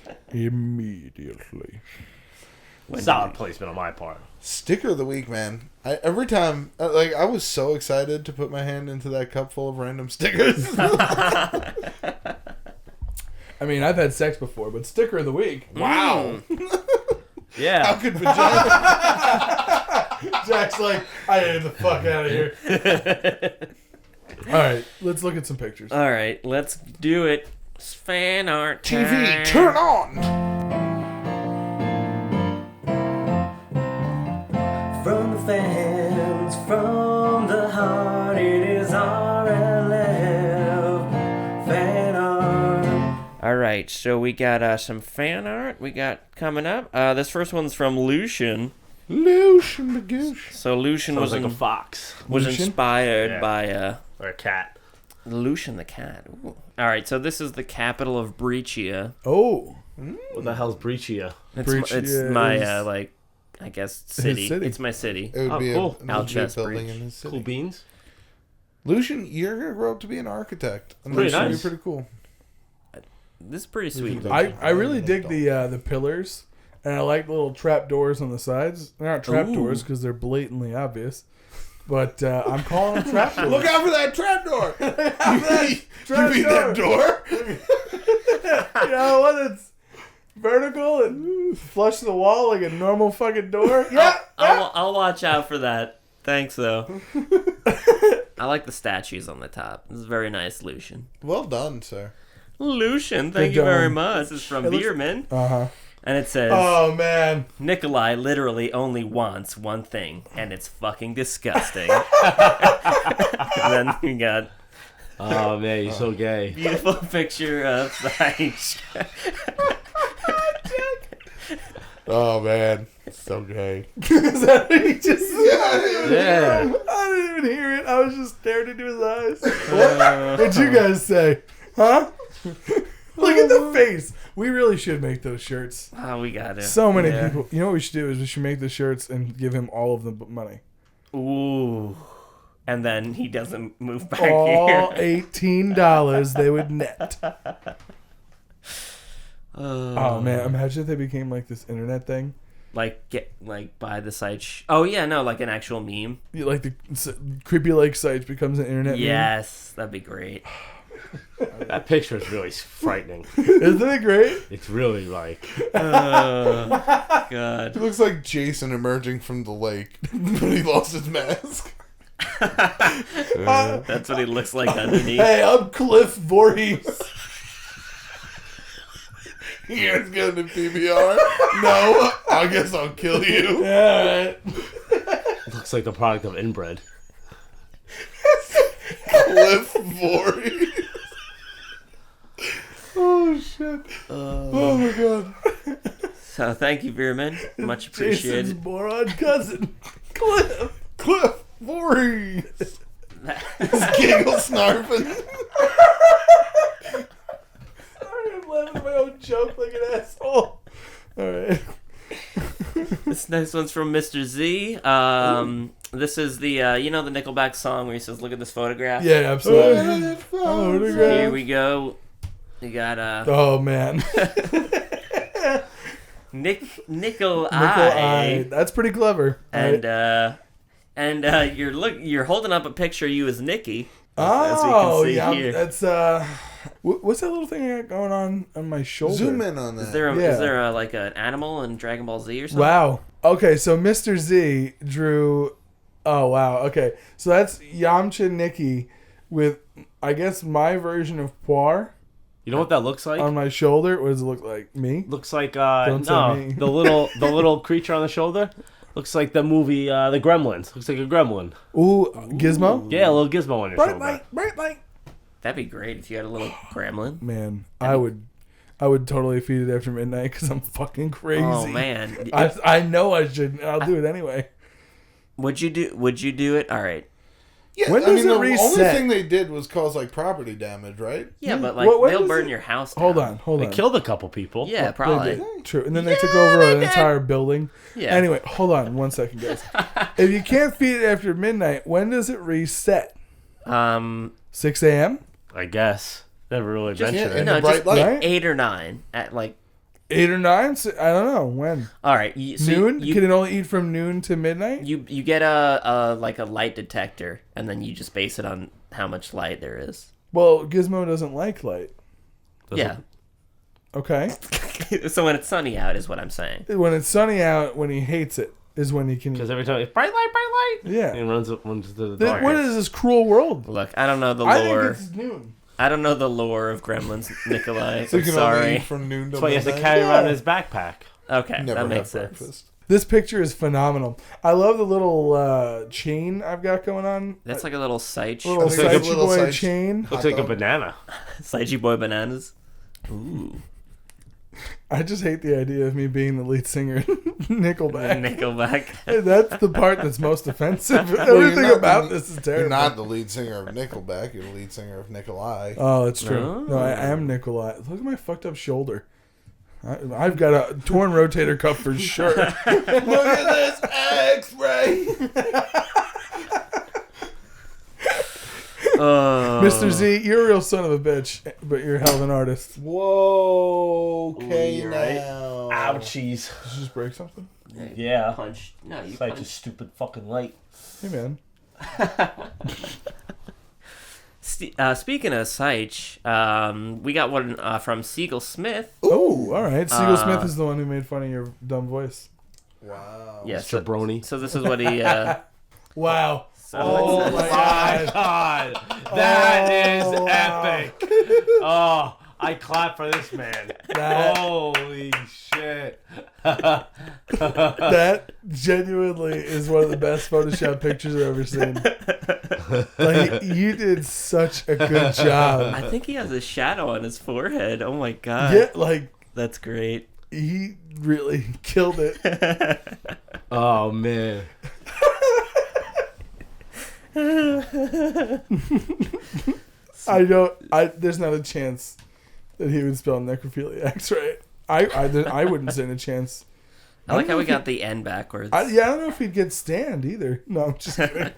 Solid placement on my part. Sticker of the week, man. Every time, I was so excited to put my hand into that cup full of random stickers. I mean, I've had sex before, but sticker of the week. Wow. Yeah. How could vagina... Jack's like, I am the fuck out of here. All right, let's look at some pictures. All right, let's do it. It's fan art TV, time. turn on! From the fans, from the heart, it is RLF fan art. All right, so we got some fan art we got coming up. This first one's from Lucian. Lucian Magoosh. So Lucian Sounds was like a fox. Lucian? inspired by Or a cat. Lucian the cat. Ooh. All right, so this is the capital of Brescia. Oh, What the hell's Brescia? It's my I guess city. city. It's my city. It would Oh, be cool. a Alchest building Breach. in his city. Cool beans? Lucian, you're going to grow up to be an architect. And Pretty that's gonna nice. be pretty cool. This is pretty sweet. I really dig the pillars, and I like the little trap doors on the sides. They're not trap Ooh. doors because they're blatantly obvious, but I'm calling them trap doors. Look out for that trap door! trap you mean that door? You know what? It's vertical and flush the wall like a normal fucking door. Yeah. I'll watch out for that. Thanks, though. I like the statues on the top. This is very nice, Lucian. Well done, sir. Lucian, thank Good you very dome. much. This is from It looks- Bierman. Uh-huh. And it says, Oh man. Nikolai literally only wants one thing, and it's fucking disgusting. And then we got Oh, man, you're so gay. beautiful picture of Sage. Oh, man. So gay. Is that what he just said? Yeah. I didn't even hear it. I was just staring into his eyes. What'd you guys say? Huh? Look at the face. We really should make those shirts. Oh, we got it. So many people. You know what we should do is we should make the shirts and give him all of the money. Ooh. And then he doesn't move back All here. $18 they would net. Oh man, imagine if they became like this internet thing. Like buy the site. Oh yeah, no, like an actual meme. Like the Creepy Lake Sites becomes an internet Yes, that'd be great. That picture is really frightening. meme. Isn't it great? It's really like... God. It looks like Jason emerging from the lake, but he lost his mask. That's what he looks like underneath. Hey, I'm Cliff Voorhees. You guys going to PBR? No, I guess I'll kill you. Yeah, all right. Looks like the product of inbred. Cliff Voorhees. Oh shit. Oh my god. So thank you, Veerman. Much appreciated. Jason's moron cousin. Cliff Voorhees. His giggle snarfing. I'm laughing at my own joke like an asshole. Alright. This next one's from Mr. Z. This is the you know the Nickelback song where he says, "Look at this photograph." Yeah, absolutely. Here we go. You got Oh man. Nickel Eye. That's pretty clever. And you're holding up a picture of you as Nikki. As we Oh can see yeah, here. that's what's that little thing I got going on my shoulder? Zoom in on that. Is there a like an animal in Dragon Ball Z or something? Wow. Okay, so Mr. Z drew. Oh wow. Okay, so that's Yamcha Nikki with, I guess, my version of Poir You know what that looks like? on my shoulder. What does it look like? Me? Looks like Don't say me. the little creature on the shoulder. Looks like the movie The Gremlins. Looks like a gremlin. Ooh, Gizmo. Yeah, a little gizmo on your Bright shoulder. light, bright light. That'd be great if you had a little gremlin. Man, I would totally feed it after midnight because I'm fucking crazy. Oh man, I know I shouldn't. I'll do it anyway. would you do it? All right. Yeah, When I does mean, it the reset? only thing they did was cause like property damage, right? Yeah, but like What they'll is burn it? your house down. Hold on. They killed a couple people. Yeah, They probably. did. True. And then they took over an entire building. Yeah. Anyway, hold on 1 second, guys. If you can't feed it after midnight, when does it reset? 6 a.m.? I guess. Never really Just, mentioned yeah, it. and no, the bright just light. Right? 8 or 9 at like. 8 or 9? I don't know. When? All right, Noon? Can it only eat from noon to midnight? You get a like a light detector, and then you just base it on how much light there is. Well, Gizmo doesn't like light. Yeah. Okay. So when it's sunny out is what I'm saying. When it's sunny out, when he hates it, is when he can eat. Because every time it's bright light. Yeah. He runs to the dark. What is this cruel world? Look, I don't know the I think lore. it's noon. I don't know the lore of Gremlins, Nikolai. So you I'm can only sorry. eat from noon to That's why he has to midnight? carry around in his backpack. Okay, Never that makes have sense. breakfast. This picture is phenomenal. I love the little chain I've got going on. That's like a little Seich. Little Looks like a Saichi little boy Saichi. chain. Looks like a banana. Saichi Boy Bananas. Ooh. I just hate the idea of me being the lead singer in Nickelback. Nickelback. That's the part that's most offensive. Well, Everything you're not about the- this is You're terrible. not the lead singer of Nickelback. You're the lead singer of Nikolai. Oh, that's true. Oh. No, I am Nikolai. Look at my fucked up shoulder. I've got a torn rotator cuff for sure. Look at this X-ray. Mr. Z, you're a real son of a bitch, but you're a hell of an artist. Whoa. Okay, Ooh, you're right. now. Ouchies. Did you just break something? Yeah. Punch. No, you Such a punch. stupid fucking light. Hey, man. Speaking of Seich, we got one from Siegel Smith. Oh, all right. Siegel Smith is the one who made fun of your dumb voice. Wow. Yes, Jabroni. So this is what he. Wow. So Oh, it's- my God. God, that is wow. epic. Oh, I clap for this man. That- Holy shit. That genuinely is one of the best Photoshop pictures I've ever seen. Like, you did such a good job. I think he has a shadow on his forehead. Oh my god. Yeah, like, That's great. he really killed it. Oh, man. There's not a chance that he would spell necrophiliacs right. I wouldn't stand a chance. I like how we don't know got the N backwards. I don't know if he'd get stand either. No, I'm just kidding.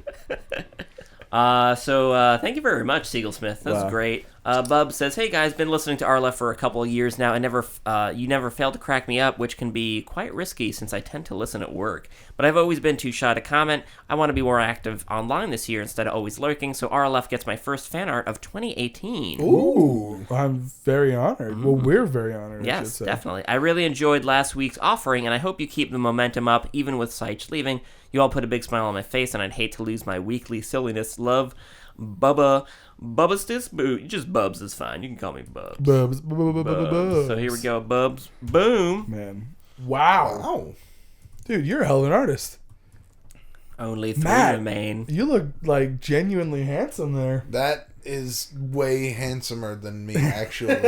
So thank you very much, Siegel Smith. That's Wow. great. Bub says, "Hey guys, been listening to RLF for a couple of years now, and you never fail to crack me up, which can be quite risky since I tend to listen at work. But I've always been too shy to comment. I want to be more active online this year instead of always lurking. So RLF gets my first fan art of 2018. Ooh, I'm very honored. Well, we're very honored. I should Yes, say. definitely. I really enjoyed last week's offering, and I hope you keep the momentum up, even with Seich leaving. You all put a big smile on my face, and I'd hate to lose my weekly silliness. Love, Bubba. Bubba's this? Just Bubs is fine. You can call me Bubs. Bubs. Bubs. So here we go, Bubs. Boom. Man. Wow. Wow. Dude, you're a hell of an artist. Only 3 Matt. remain. You look like genuinely handsome there. That is way handsomer than me, actually.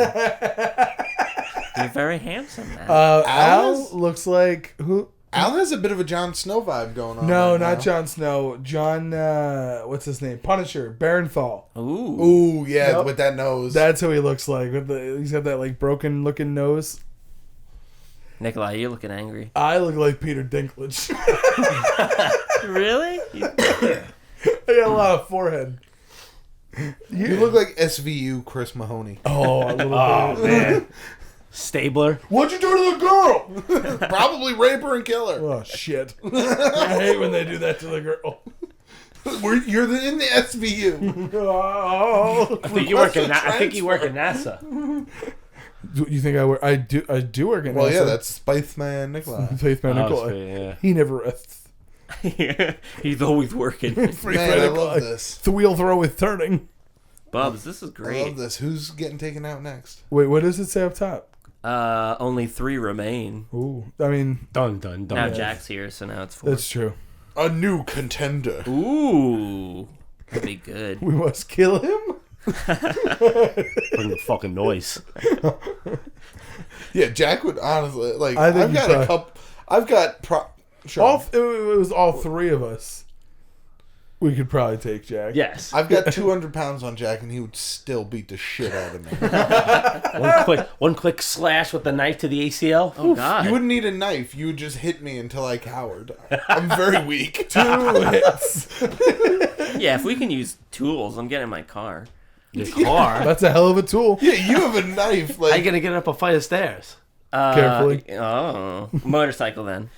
You're very handsome, man. Al Alice? looks like who? Al has a bit of a Jon Snow vibe going on. No, right not now. Jon Snow. John, what's his name? Punisher. Barenthal. Ooh. Ooh, yeah, Yep. with that nose. That's who he looks like. He's got that like broken looking nose. Nikolai, you're looking angry. I look like Peter Dinklage. Really? I got a lot of forehead. You look like SVU Chris Mahoney. Oh, a little bit. man. Stabler. What'd you do to the girl? Probably rape her and kill her. Oh, shit. I hate when they do that to the girl. You're in the SVU. Oh. I think you work at NASA. You think I work? I do work at Well, NASA. yeah, that's Spaceman Nikolai. Faithman Nikolai. Yeah. He never rests. He's always working. Man, I love this. The wheel throw with turning. Bubs, this is I great. love this. Who's getting taken out next? Wait, what does it say up top? Only 3 remain. Ooh, I mean, Dun dun dun. Now Jack's here, so now it's 4. that's true. A new contender. Ooh. That'd be good. We must kill him. Bring the fucking noise. Yeah, Jack would honestly like. I think I've got you a couple. I've got. Sure. It was all 3 of us. We could probably take Jack. Yes. I've got 200 pounds on Jack, and he would still beat the shit out of me. one quick slash with the knife to the ACL. Oh, God. You wouldn't need a knife. You would just hit me until I cowered. I'm very weak. 2 hits. Yeah, if we can use tools, I'm getting in my car. Your car. That's a hell of a tool. Yeah, you have a knife. How you Like gonna get up a flight of stairs? Carefully. Oh. Motorcycle, then.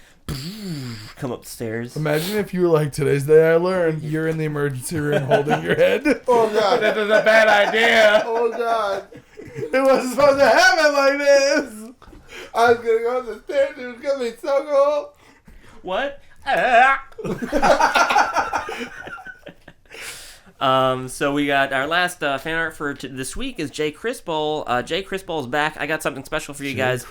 Come upstairs. Imagine if you were like, today's the day I learned, you're in the emergency room holding your head. oh god, This is a bad idea. oh god. It wasn't supposed to happen like this. I was gonna go up the stairs. It was gonna be so cool. What? So we got our last fan art for this week is Jay Crispole. Jay Crispole is back. I got something special for you guys.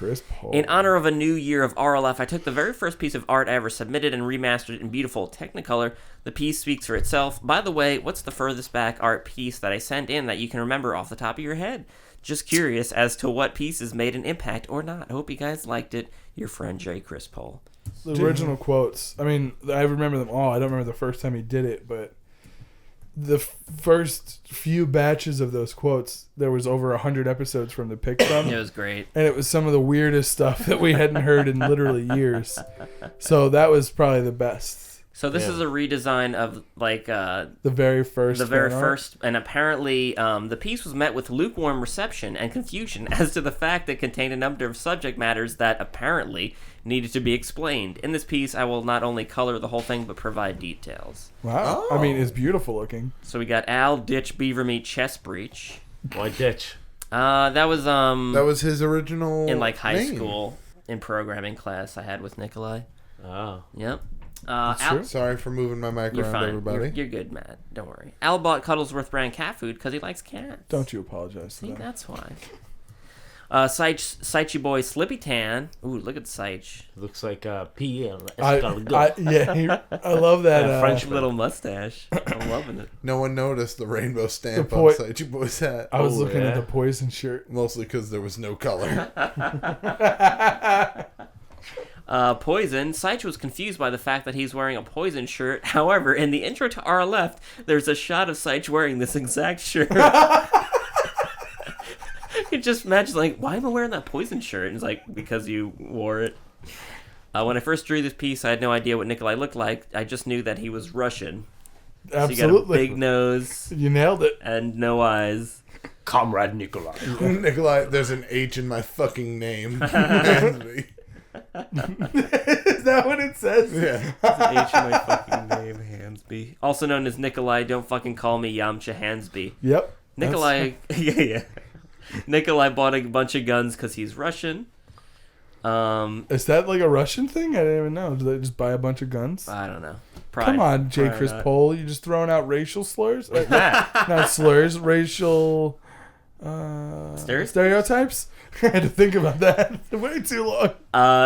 In honor of a new year of RLF, I took the very first piece of art I ever submitted and remastered it in beautiful Technicolor. The piece speaks for itself. By the way, what's the furthest back art piece that I sent in that you can remember off the top of your head? Just curious as to what pieces made an impact or not. I hope you guys liked it. Your friend Jay Crispole. The original quotes. I mean, I remember them all. I don't remember the first time he did it, but the first few batches of those quotes, there was over 100 episodes from the pick from. It was great. And it was some of the weirdest stuff that we hadn't heard in literally years. So that was probably the best. So this is a redesign of like the very first. And apparently the piece was met with lukewarm reception and confusion as to the fact that it contained a number of subject matters that apparently needed to be explained. In this piece, I will not only color the whole thing but provide details. Wow. I mean, it's beautiful looking. So we got Al ditch beaver meat chest breach. Why ditch? That was his original in like high name. school in programming class I had with Nikolai. Oh. Yep. True. Sorry for moving my mic You're around, fine. everybody. You're good, Matt. Don't worry. Al bought Cuddlesworth brand cat food because he likes cats. Don't you apologize to See, them. that's why. Saichi boy Slippy Tan. Ooh, look at Saich. Looks like P.L. I love that. French Little mustache. I'm loving it. No one noticed the rainbow stamp The on Saichi Boy's hat. I was looking at the Poison shirt. Mostly because there was no color. Poison. Saichi was confused by the fact that he's wearing a Poison shirt. However, in the intro to RLF, there's a shot of Saichi wearing this exact shirt. You just imagine, like, why am I wearing that Poison shirt? And it's like, because you wore it. When I first drew this piece, I had no idea what Nikolai looked like. I just knew that he was Russian. Absolutely. So you got a big nose. You nailed it. And no eyes. Comrade Nikolai. Nikolai, there's an H in my fucking name. Hansby. Is that what it says? Yeah. There's an H in my fucking name, Hansby. Also known as Nikolai, don't fucking call me Yamcha Hansby. Yep. Nikolai, yeah. Nikolai bought a bunch of guns because he's Russian. Is that like a Russian thing? I didn't even know. Do they just buy a bunch of guns? I don't know. Come on, Jay Chris Pole. You're just throwing out racial slurs? Not slurs, racial stereotypes? I had to think about that way too long.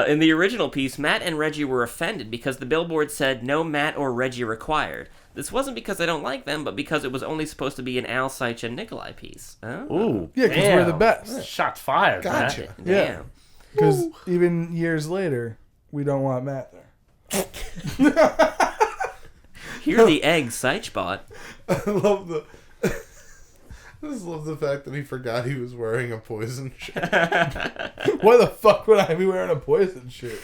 In the original piece, Matt and Reggie were offended because the billboard said no Matt or Reggie required. This wasn't because I don't like them, but because it was only supposed to be an Al, Seich, and Nikolai piece. Oh. Ooh. Yeah, because we're the best. Shots fired. Gotcha. Matt. Yeah. Damn. Because even years later, we don't want Matt there. Here are the eggs Seich bought. I love the... just love the fact that he forgot he was wearing a poison shirt. Why the fuck would I be wearing a poison shirt?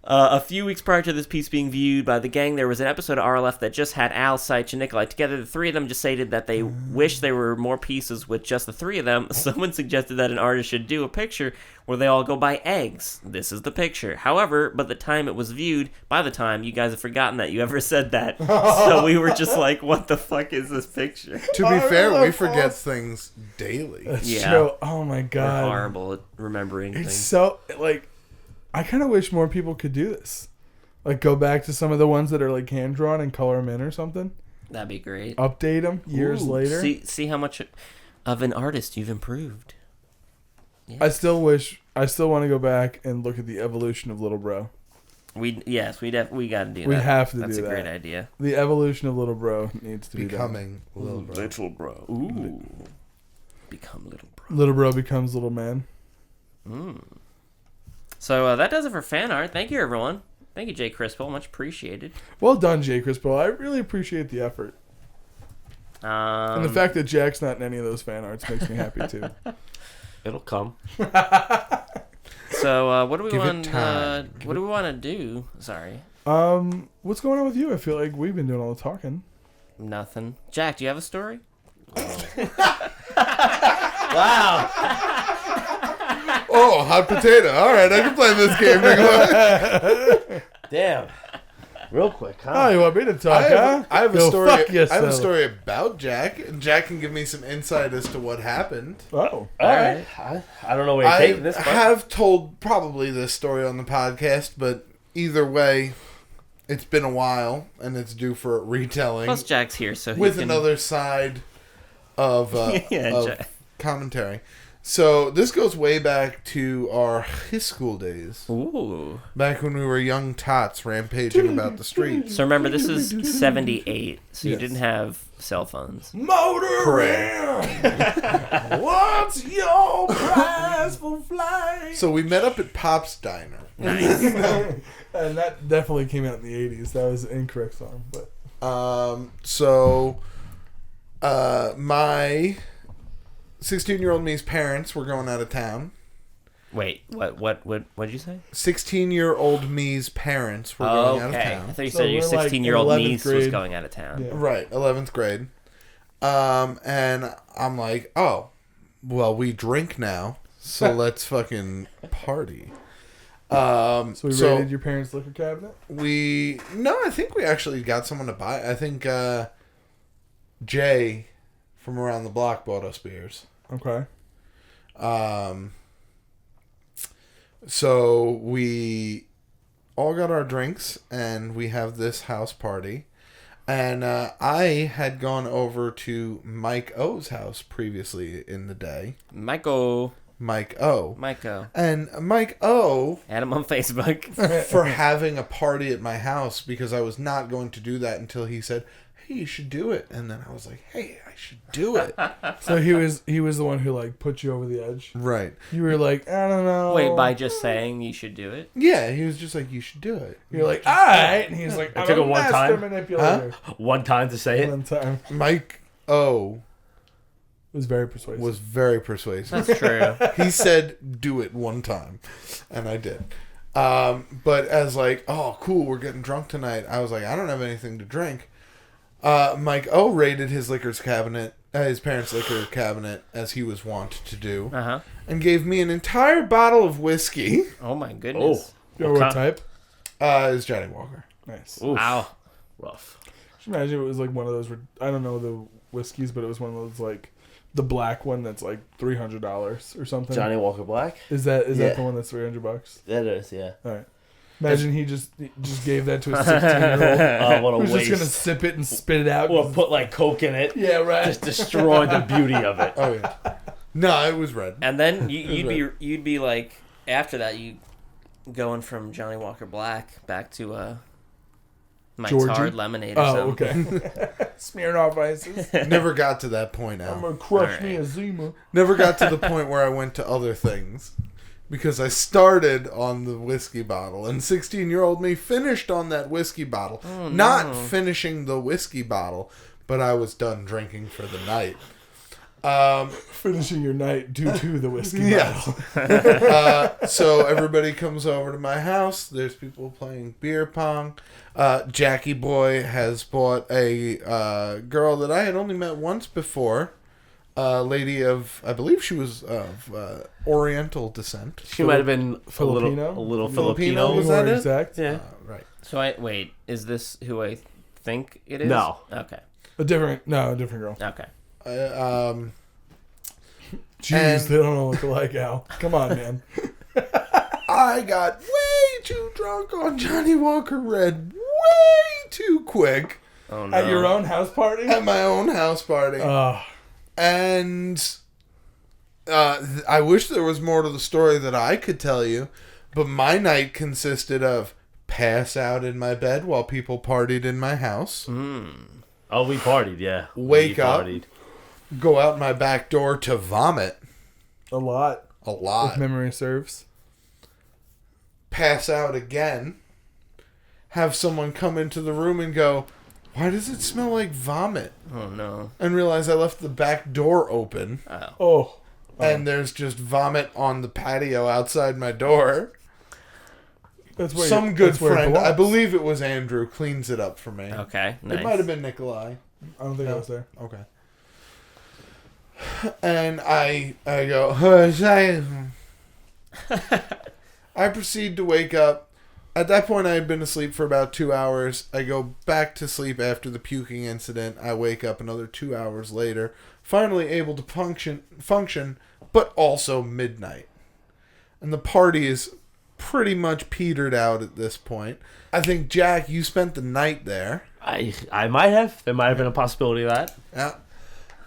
A few weeks prior to this piece being viewed by the gang, there was an episode of RLF that just had Al, Seich, and Nikolai together. The three of them just stated that they wish there were more pieces with just the three of them. Someone suggested that an artist should do a picture where they all go buy eggs. This is the picture. However, by the time it was viewed, you guys have forgotten that you ever said that. So we were just like, what the fuck is this picture? To be fair, we forget things daily. That's Yeah. true. Oh my god. We're horrible at remembering It's things. so, like, I kind of wish more people could do this. Like, go back to some of the ones that are, like, hand-drawn and color them in or something. That'd be great. Update them years later. See how much of an artist you've improved. Yeah. I still want to go back and look at the evolution of Little Bro. We got to do that. We have to do that. That's a great idea. The evolution of Little Bro needs to be Becoming Little Bro. Little Bro. Ooh. Become Little Bro. Little Bro becomes Little Man. So that does it for fan art. Thank you, everyone. Thank you, Jay Crispel. Much appreciated. Well done, Jay Crispel. I really appreciate the effort. And the fact that Jack's not in any of those fan arts makes me happy, too. It'll come. So what do we Give it want? time. What do we want to do? Sorry, What's going on with you? I feel like we've been doing all the talking. nothing. Jack, do you have a story? Wow. Oh, hot potato. All right, I can play this game, Nikolai. Damn. Real quick, huh? Oh, you want me to talk, huh? I have a Go story. fuck I have yourself. a story about Jack, and Jack can give me some insight as to what happened. Oh. All right. I don't know where you're I taking this, but have told probably this story on the podcast, but either way, it's been a while, and it's due for a retelling Plus, Jack's here, so he with can... another side of, Yeah, of Jack. commentary. So this goes way back to our high school days, Ooh. back when we were young tots rampaging about the streets. So remember, this is 78, so you Yes. didn't have cell phones. Motoring! What's your price for flight? So we met up at Pop's Diner. Nice. And that definitely came out in the 80s. That was an incorrect song. But My 16-year-old me's parents were going out of town. Wait, what'd you say? 16-year-old me's parents were going out of I town. thought you So said your we're like 16-year-old 11th niece was grade. going out of town. Yeah. Right, 11th grade. And I'm like, oh, well, we drink now, so let's fucking party. so we raided your parents' liquor cabinet? No, I think we actually got someone to buy. I think Jay from around the block bought us beers. Okay. So we all got our drinks, and we have this house party. And I had gone over to Mike O's house previously in the day. Mike O. And Mike O, Add him on Facebook. for having a party at my house, because I was not going to do that until he said, hey, you should do it. And then I was like, hey, I should do it. So he was the one who, like, put you over the edge. Right. You were like, I don't know. Wait, by just saying you should do it? Yeah, he was just like, you should do it. You're like, all right. And he's like, I'm took a it one master time? manipulator. one time to say it. One time. Mike O Was very persuasive. was very persuasive. That's true. He said, do it one time. And I did. But as like, oh, cool, we're getting drunk tonight. I was like, I don't have anything to drink. Mike O raided his his parents' liquor cabinet, as he was wont to do, and gave me an entire bottle of whiskey. Oh my goodness. What type? It was Johnny Walker. Nice. Oof. Wow. Rough. Just imagine it was like one of those, I don't know the whiskeys, but it was one of those, like, the black one that's like $300 or something. Johnny Walker Black? Is that Yeah. the one that's $300? That is, yeah. All right. Imagine he just gave that to a 16-year-old Oh, what a who's waste. just gonna sip it and spit it out. Well, put like Coke in it. Yeah, right. Just destroy the beauty of it. Oh yeah. No, it was red. And then you'd be like, after that, you going from Johnny Walker Black back to Mike's Georgie? Hard Lemonade or Oh, something. okay. Smearing off ices. Never got to that point I'm now. gonna crush All me right. a Zima. Never got to the point where I went to other things. Because I started on the whiskey bottle, and 16-year-old me finished on that whiskey bottle. Oh, Not finishing the whiskey bottle, but I was done drinking for the night. Finishing your night due to the whiskey Yes. bottle. So everybody comes over to my house. There's people playing beer pong. Jackie Boy has bought a girl that I had only met once before. A lady of, I believe she was of Oriental descent. She might have been Filipino? a little Filipino? Filipino. Was that it? Exact? Yeah. Right. So wait, is this who I think it is? No. Okay. A different girl. Okay. Jeez, And- they don't all look alike, Al. Come on, man. I got way too drunk on Johnny Walker Red way too quick Oh no. At your own house party? at my own house party. Oh, And I wish there was more to the story that I could tell you, but my night consisted of pass out in my bed while people partied in my house, Oh, we partied, yeah. Wake We up. partied. go out my back door to vomit a lot. a lot, If memory serves. pass out again, have someone come into the room and go, "Why does it smell like vomit?" Oh no. And realize I left the back door open. Oh. And there's just vomit on the patio outside my door. That's where Some good that's where it friend, I belongs. believe it was Andrew, cleans it up for me. Okay. Nice. It might have been Nikolai. I don't think I was there. Okay. And I go, "Hush, I proceed to wake up. At that point, I had been asleep for about 2 hours. I go back to sleep after the puking incident. I wake up another 2 hours later, finally able to function, but also midnight. And the party is pretty much petered out at this point. I think, Jack, you spent the night there. I might have. There might have been a possibility of that. Yeah.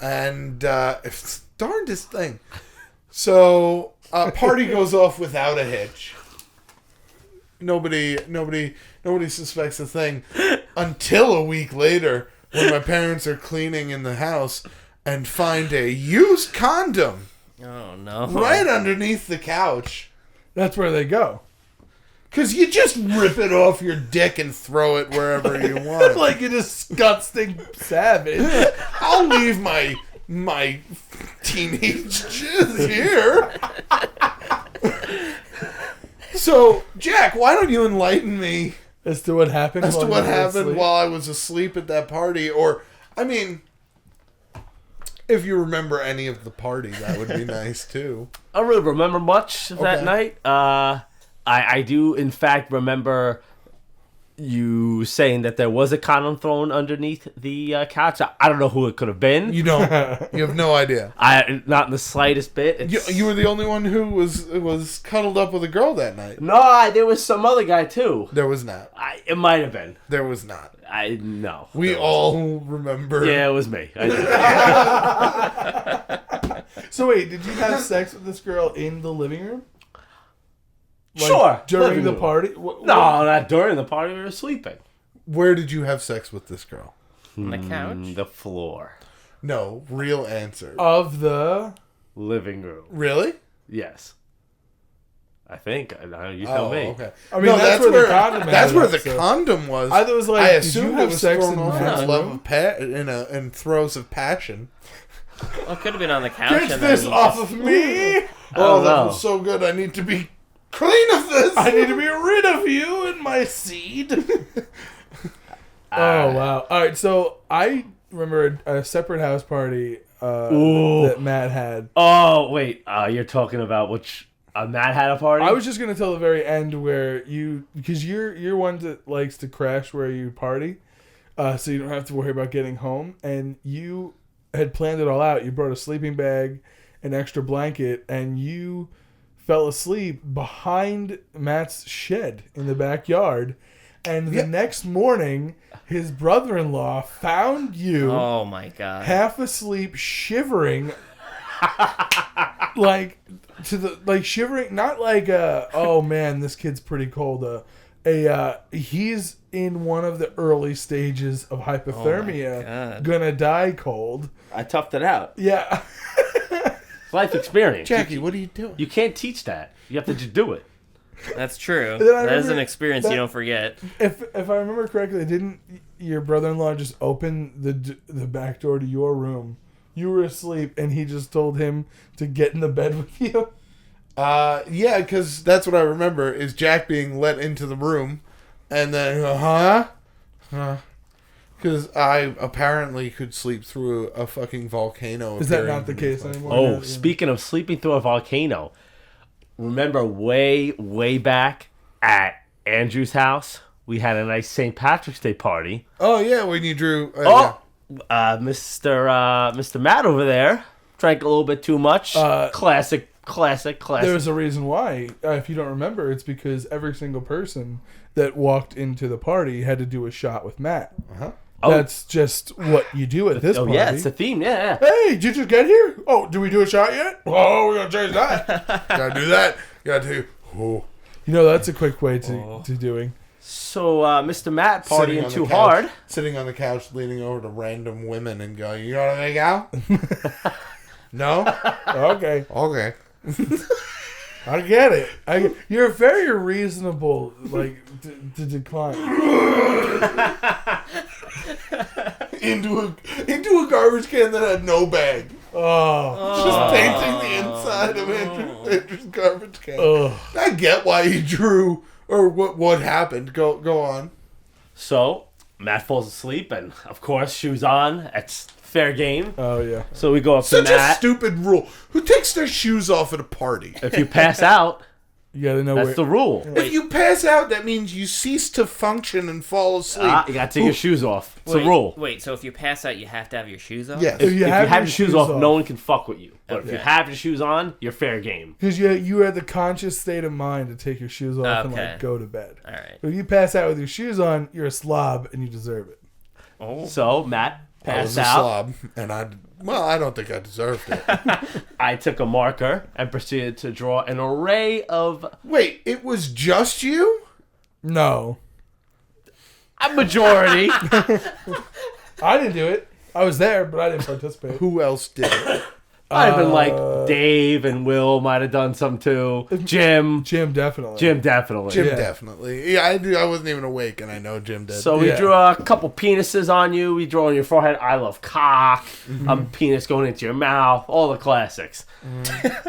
And it's the darndest thing. So, party goes off without a hitch. Nobody suspects a thing until a week later when my parents are cleaning in the house and find a used condom Oh no. right underneath the couch. That's where they go. Because you just rip it off your dick and throw it wherever you want. Like a disgusting savage. I'll leave my teenage jizz here. So, Jack, why don't you enlighten me As to what happened. as to while what you were happened asleep? while I was asleep at that party? Or, I mean, if you remember any of the party, that would be nice too. I don't really remember much of that Okay. night. I do, in fact, remember you saying that there was a condom thrown underneath the couch. I don't know who it could have been. You don't. You have no idea. Not in the slightest bit. It's- You were the only one who was cuddled up with a girl that night. No, there was some other guy too. There was not. It might have been. There was not. No. We there wasn't. all remember. Yeah, it was me. So wait, did you have sex with this girl in the living room? Like, Sure. During living the room. party? No, not during the party. We were sleeping. Where did you have sex with this girl? On the couch. The floor. No, real answer. Of the... Living room. Really? Yes. I think. I don't know, you tell me. Okay. I mean, that's where the condom That's ended where up, the so. condom was. I was like, I did you assumed have it was sex thrown in off Matt's in love room? of in throes of passion. Well, it could have been on the couch. Get and this then off just- of me! Oh, don't that know. was so good. I need to be clean of this. I need to be rid of you and my seed. Oh, wow. All right, so I remember a separate house party that Matt had. Oh, wait. You're talking about which... Matt had a party? I was just going to tell the very end where you... Because you're one that likes to crash where you party, so you don't have to worry about getting home. And you had planned it all out. You brought a sleeping bag, an extra blanket, and you fell asleep behind Matt's shed in the backyard. And the next morning, his brother-in-law found you Oh my god. half asleep, shivering, shivering, not like oh man, this kid's pretty cold. He's in one of the early stages of hypothermia, God. gonna die cold. I toughed it out. Yeah. Life experience. Jackie, what are you doing? You can't teach that. You have to just do it. That's true. Then I That is remember an experience that- you don't forget. If I remember correctly, didn't your brother-in-law just open the back door to your room you were asleep and he just told him to get in the bed with you? Yeah, because that's what I remember is Jack being let into the room, and then because I apparently could sleep through a fucking volcano. Is that not the case anymore? Oh, speaking of sleeping through a volcano, remember way back at Andrew's house, we had a nice St. Patrick's Day party. Oh yeah, when you drew. Mr. Matt over there drank a little bit too much. Classic. There's a reason why. If you don't remember, it's because every single person that walked into the party had to do a shot with Matt. Uh-huh. That's just what you do at this party. Yeah, it's a theme, yeah. Hey, did you just get here? Oh, did we do a shot yet? Oh, we're going to change that. Gotta do that. Gotta do. Oh. You know, that's a quick way to doing. So, Mr. Matt partying too hard. Sitting on the couch, leaning over to random women and going, you want to make out? No? Okay. Okay. I get it. You're very reasonable, to decline. into a garbage can that had no bag. Just painting the inside of Andrew's garbage can. I get why he drew or what happened. Go on. So Matt falls asleep, and of course, shoes on. It's fair game. Oh yeah. So we go up Such to Matt. a stupid rule. Who takes their shoes off at a party? If you pass out, you gotta know that's the rule. If you pass out, that means you cease to function and fall asleep. You gotta take your shoes off. It's a rule. Wait, so if you pass out, you have to have your shoes on? Yes. If you have your shoes off, no one can fuck with you. But if Okay. you have your shoes on, you're fair game. Because you had the conscious state of mind to take your shoes off and go to bed. All right. But if you pass out with your shoes on, you're a slob and you deserve it. Oh. So Matt I was passed a out. slob, and I don't think I deserved it. I took a marker and proceeded to draw an array of Wait, it was just you? No. a majority. I didn't do it. I was there, but I didn't participate. Who else did it? Might have been like Dave and Will might have done some too. Jim definitely. definitely. Jim Yeah. definitely. Yeah, I wasn't even awake, and I know Jim did. So we Yeah. drew a couple penises on you. We drew on your forehead, I love cock, a penis going into your mouth, all the classics.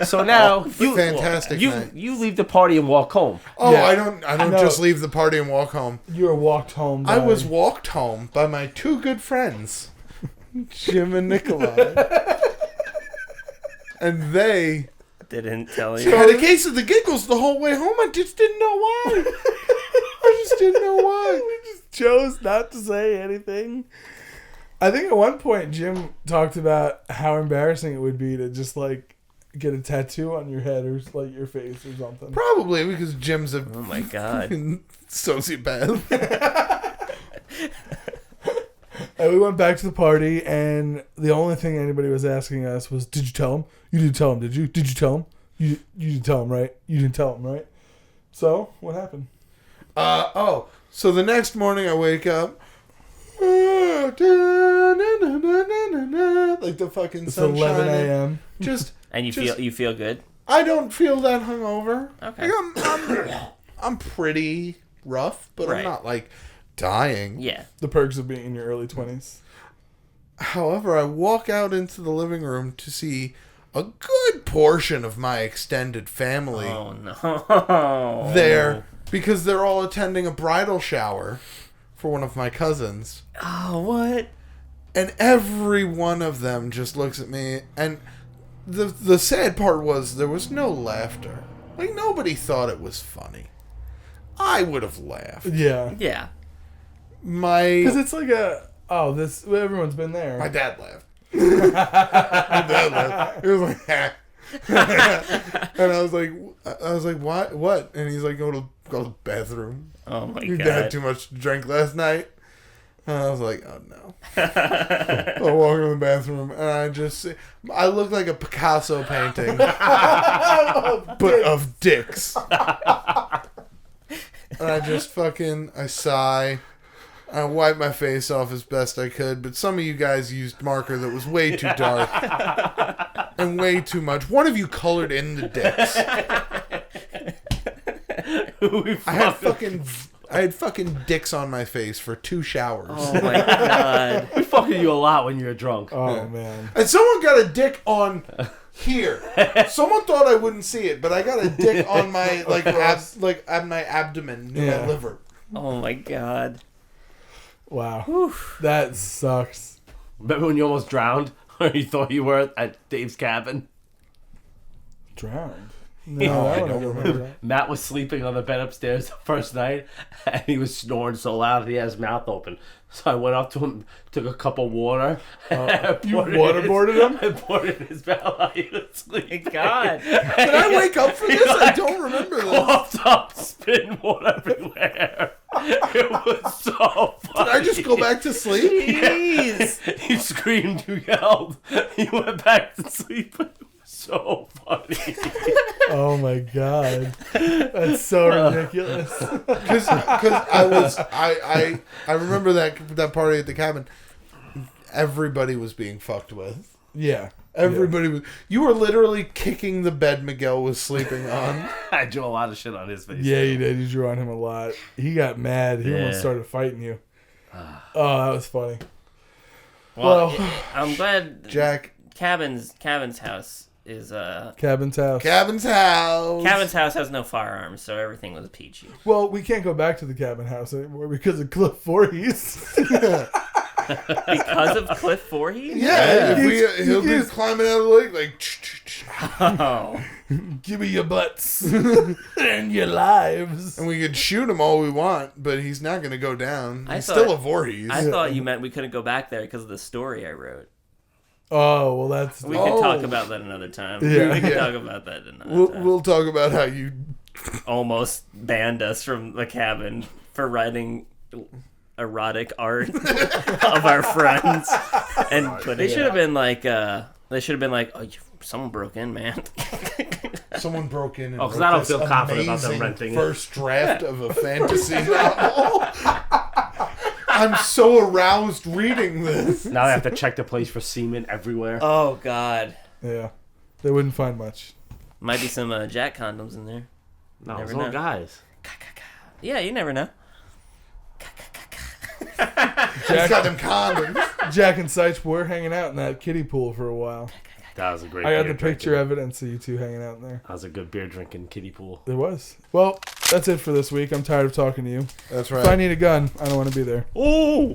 So now fantastic night. you leave the party and walk home. Oh, Yeah. I don't No. just leave the party and walk home. You were walked home. I by- was walked home by my two good friends, Jim and Nikolai. And they Didn't tell you. had a case of the giggles the whole way home. I just didn't know why. I just didn't know why. We just chose not to say anything. I think at one point Jim talked about how embarrassing it would be to just get a tattoo on your head or your face or something. Probably because Jim's a Oh my god. fucking sociopath. And we went back to the party, and the only thing anybody was asking us was, "Did you tell him? You didn't tell him, did you? Did you tell him? You didn't tell him, right? You didn't tell him, right?" So what happened? So the next morning I wake up, like the fucking It's sun 11 shining. a.m. Just And you feel good? I don't feel that hungover. Okay. I'm pretty rough, but Right. I'm not dying. Yeah. The perks of being in your early 20s. However, I walk out into the living room to see a good portion of my extended family Oh no. there because they're all attending a bridal shower for one of my cousins. Oh, what? And every one of them just looks at me, and the sad part was there was no laughter. Nobody thought it was funny. I would have laughed. Yeah. Yeah. Because it's everyone's been there. My dad laughed. My dad laughed. He was like, "Ha." And I was like, what? And he's like, go to the bathroom. Oh my Your god. dad had too much to drink last night. And I was like, oh no. I walk in the bathroom and I look like a Picasso painting, but of dicks. And I sigh. I wiped my face off as best I could, but some of you guys used marker that was way too dark and way too much. One of you colored in the dicks. I had fucking I had fucking dicks on my face for 2 showers. Oh my god. We fucking you a lot when you're drunk. Oh man. And someone got a dick on here. Someone thought I wouldn't see it, but I got a dick on my on my abdomen near my liver. Oh my god. Wow. Whew. That sucks. Remember when you almost drowned? Or you thought you were at Dave's cabin? Drowned. No, I don't remember that. Matt was sleeping on the bed upstairs the first night, and he was snoring so loud that he had his mouth open. So I went up to him, took a cup of water. You waterboarded him? I poured it in his mouth while he was sleeping. God. Did I wake up for this? I don't remember this. Coughed up, spitting water everywhere. It was so funny. Did I just go back to sleep? Jeez. He screamed, you yelled. He went back to sleep. It was so funny. Oh my god. That's so ridiculous. Because I remember that party at the cabin. Everybody was being fucked with. Yeah. Everybody was. You were literally kicking the bed Miguel was sleeping on. I drew a lot of shit on his face. Yeah, you did. You drew on him a lot. He got mad. He almost started fighting you. Oh, that was funny. Well, I'm glad Jack. Cabin's house is Cabin's house. Cabin's house. Cabin's house has no firearms, so everything was peachy. Well, we can't go back to the cabin house anymore because of Cliff Voorhees. Because of Cliff Voorhees? Yeah, he'll be climbing out of the lake like. Oh. Give me your butts and your lives. And we could shoot him all we want, but he's not going to go down. He's still a Voorhees. I thought you meant we couldn't go back there because of the story I wrote. Oh, well, that's... We can talk about that another time. Yeah. We can talk about that another time. We'll talk about how you... almost banned us from the cabin for writing erotic art of our friends. And but they should have been like, oh, someone broke in, man. Someone broke in and because I don't feel confident about them amazing renting it. first draft of a fantasy novel. I'm so aroused reading this. Now they have to check the place for semen everywhere. Oh, God. Yeah. They wouldn't find much. Might be some Jack condoms in there. No, Never it's all know. guys. Yeah, you never know. He's got them condoms. Jack and Seich were hanging out in that kiddie pool for a while. That was a great I got beer the picture drinking. evidence of you two hanging out in there. That was a good beer drinking kiddie pool. It was. Well, that's it for this week. I'm tired of talking to you. That's If I need a gun, I don't want to be there. Oh!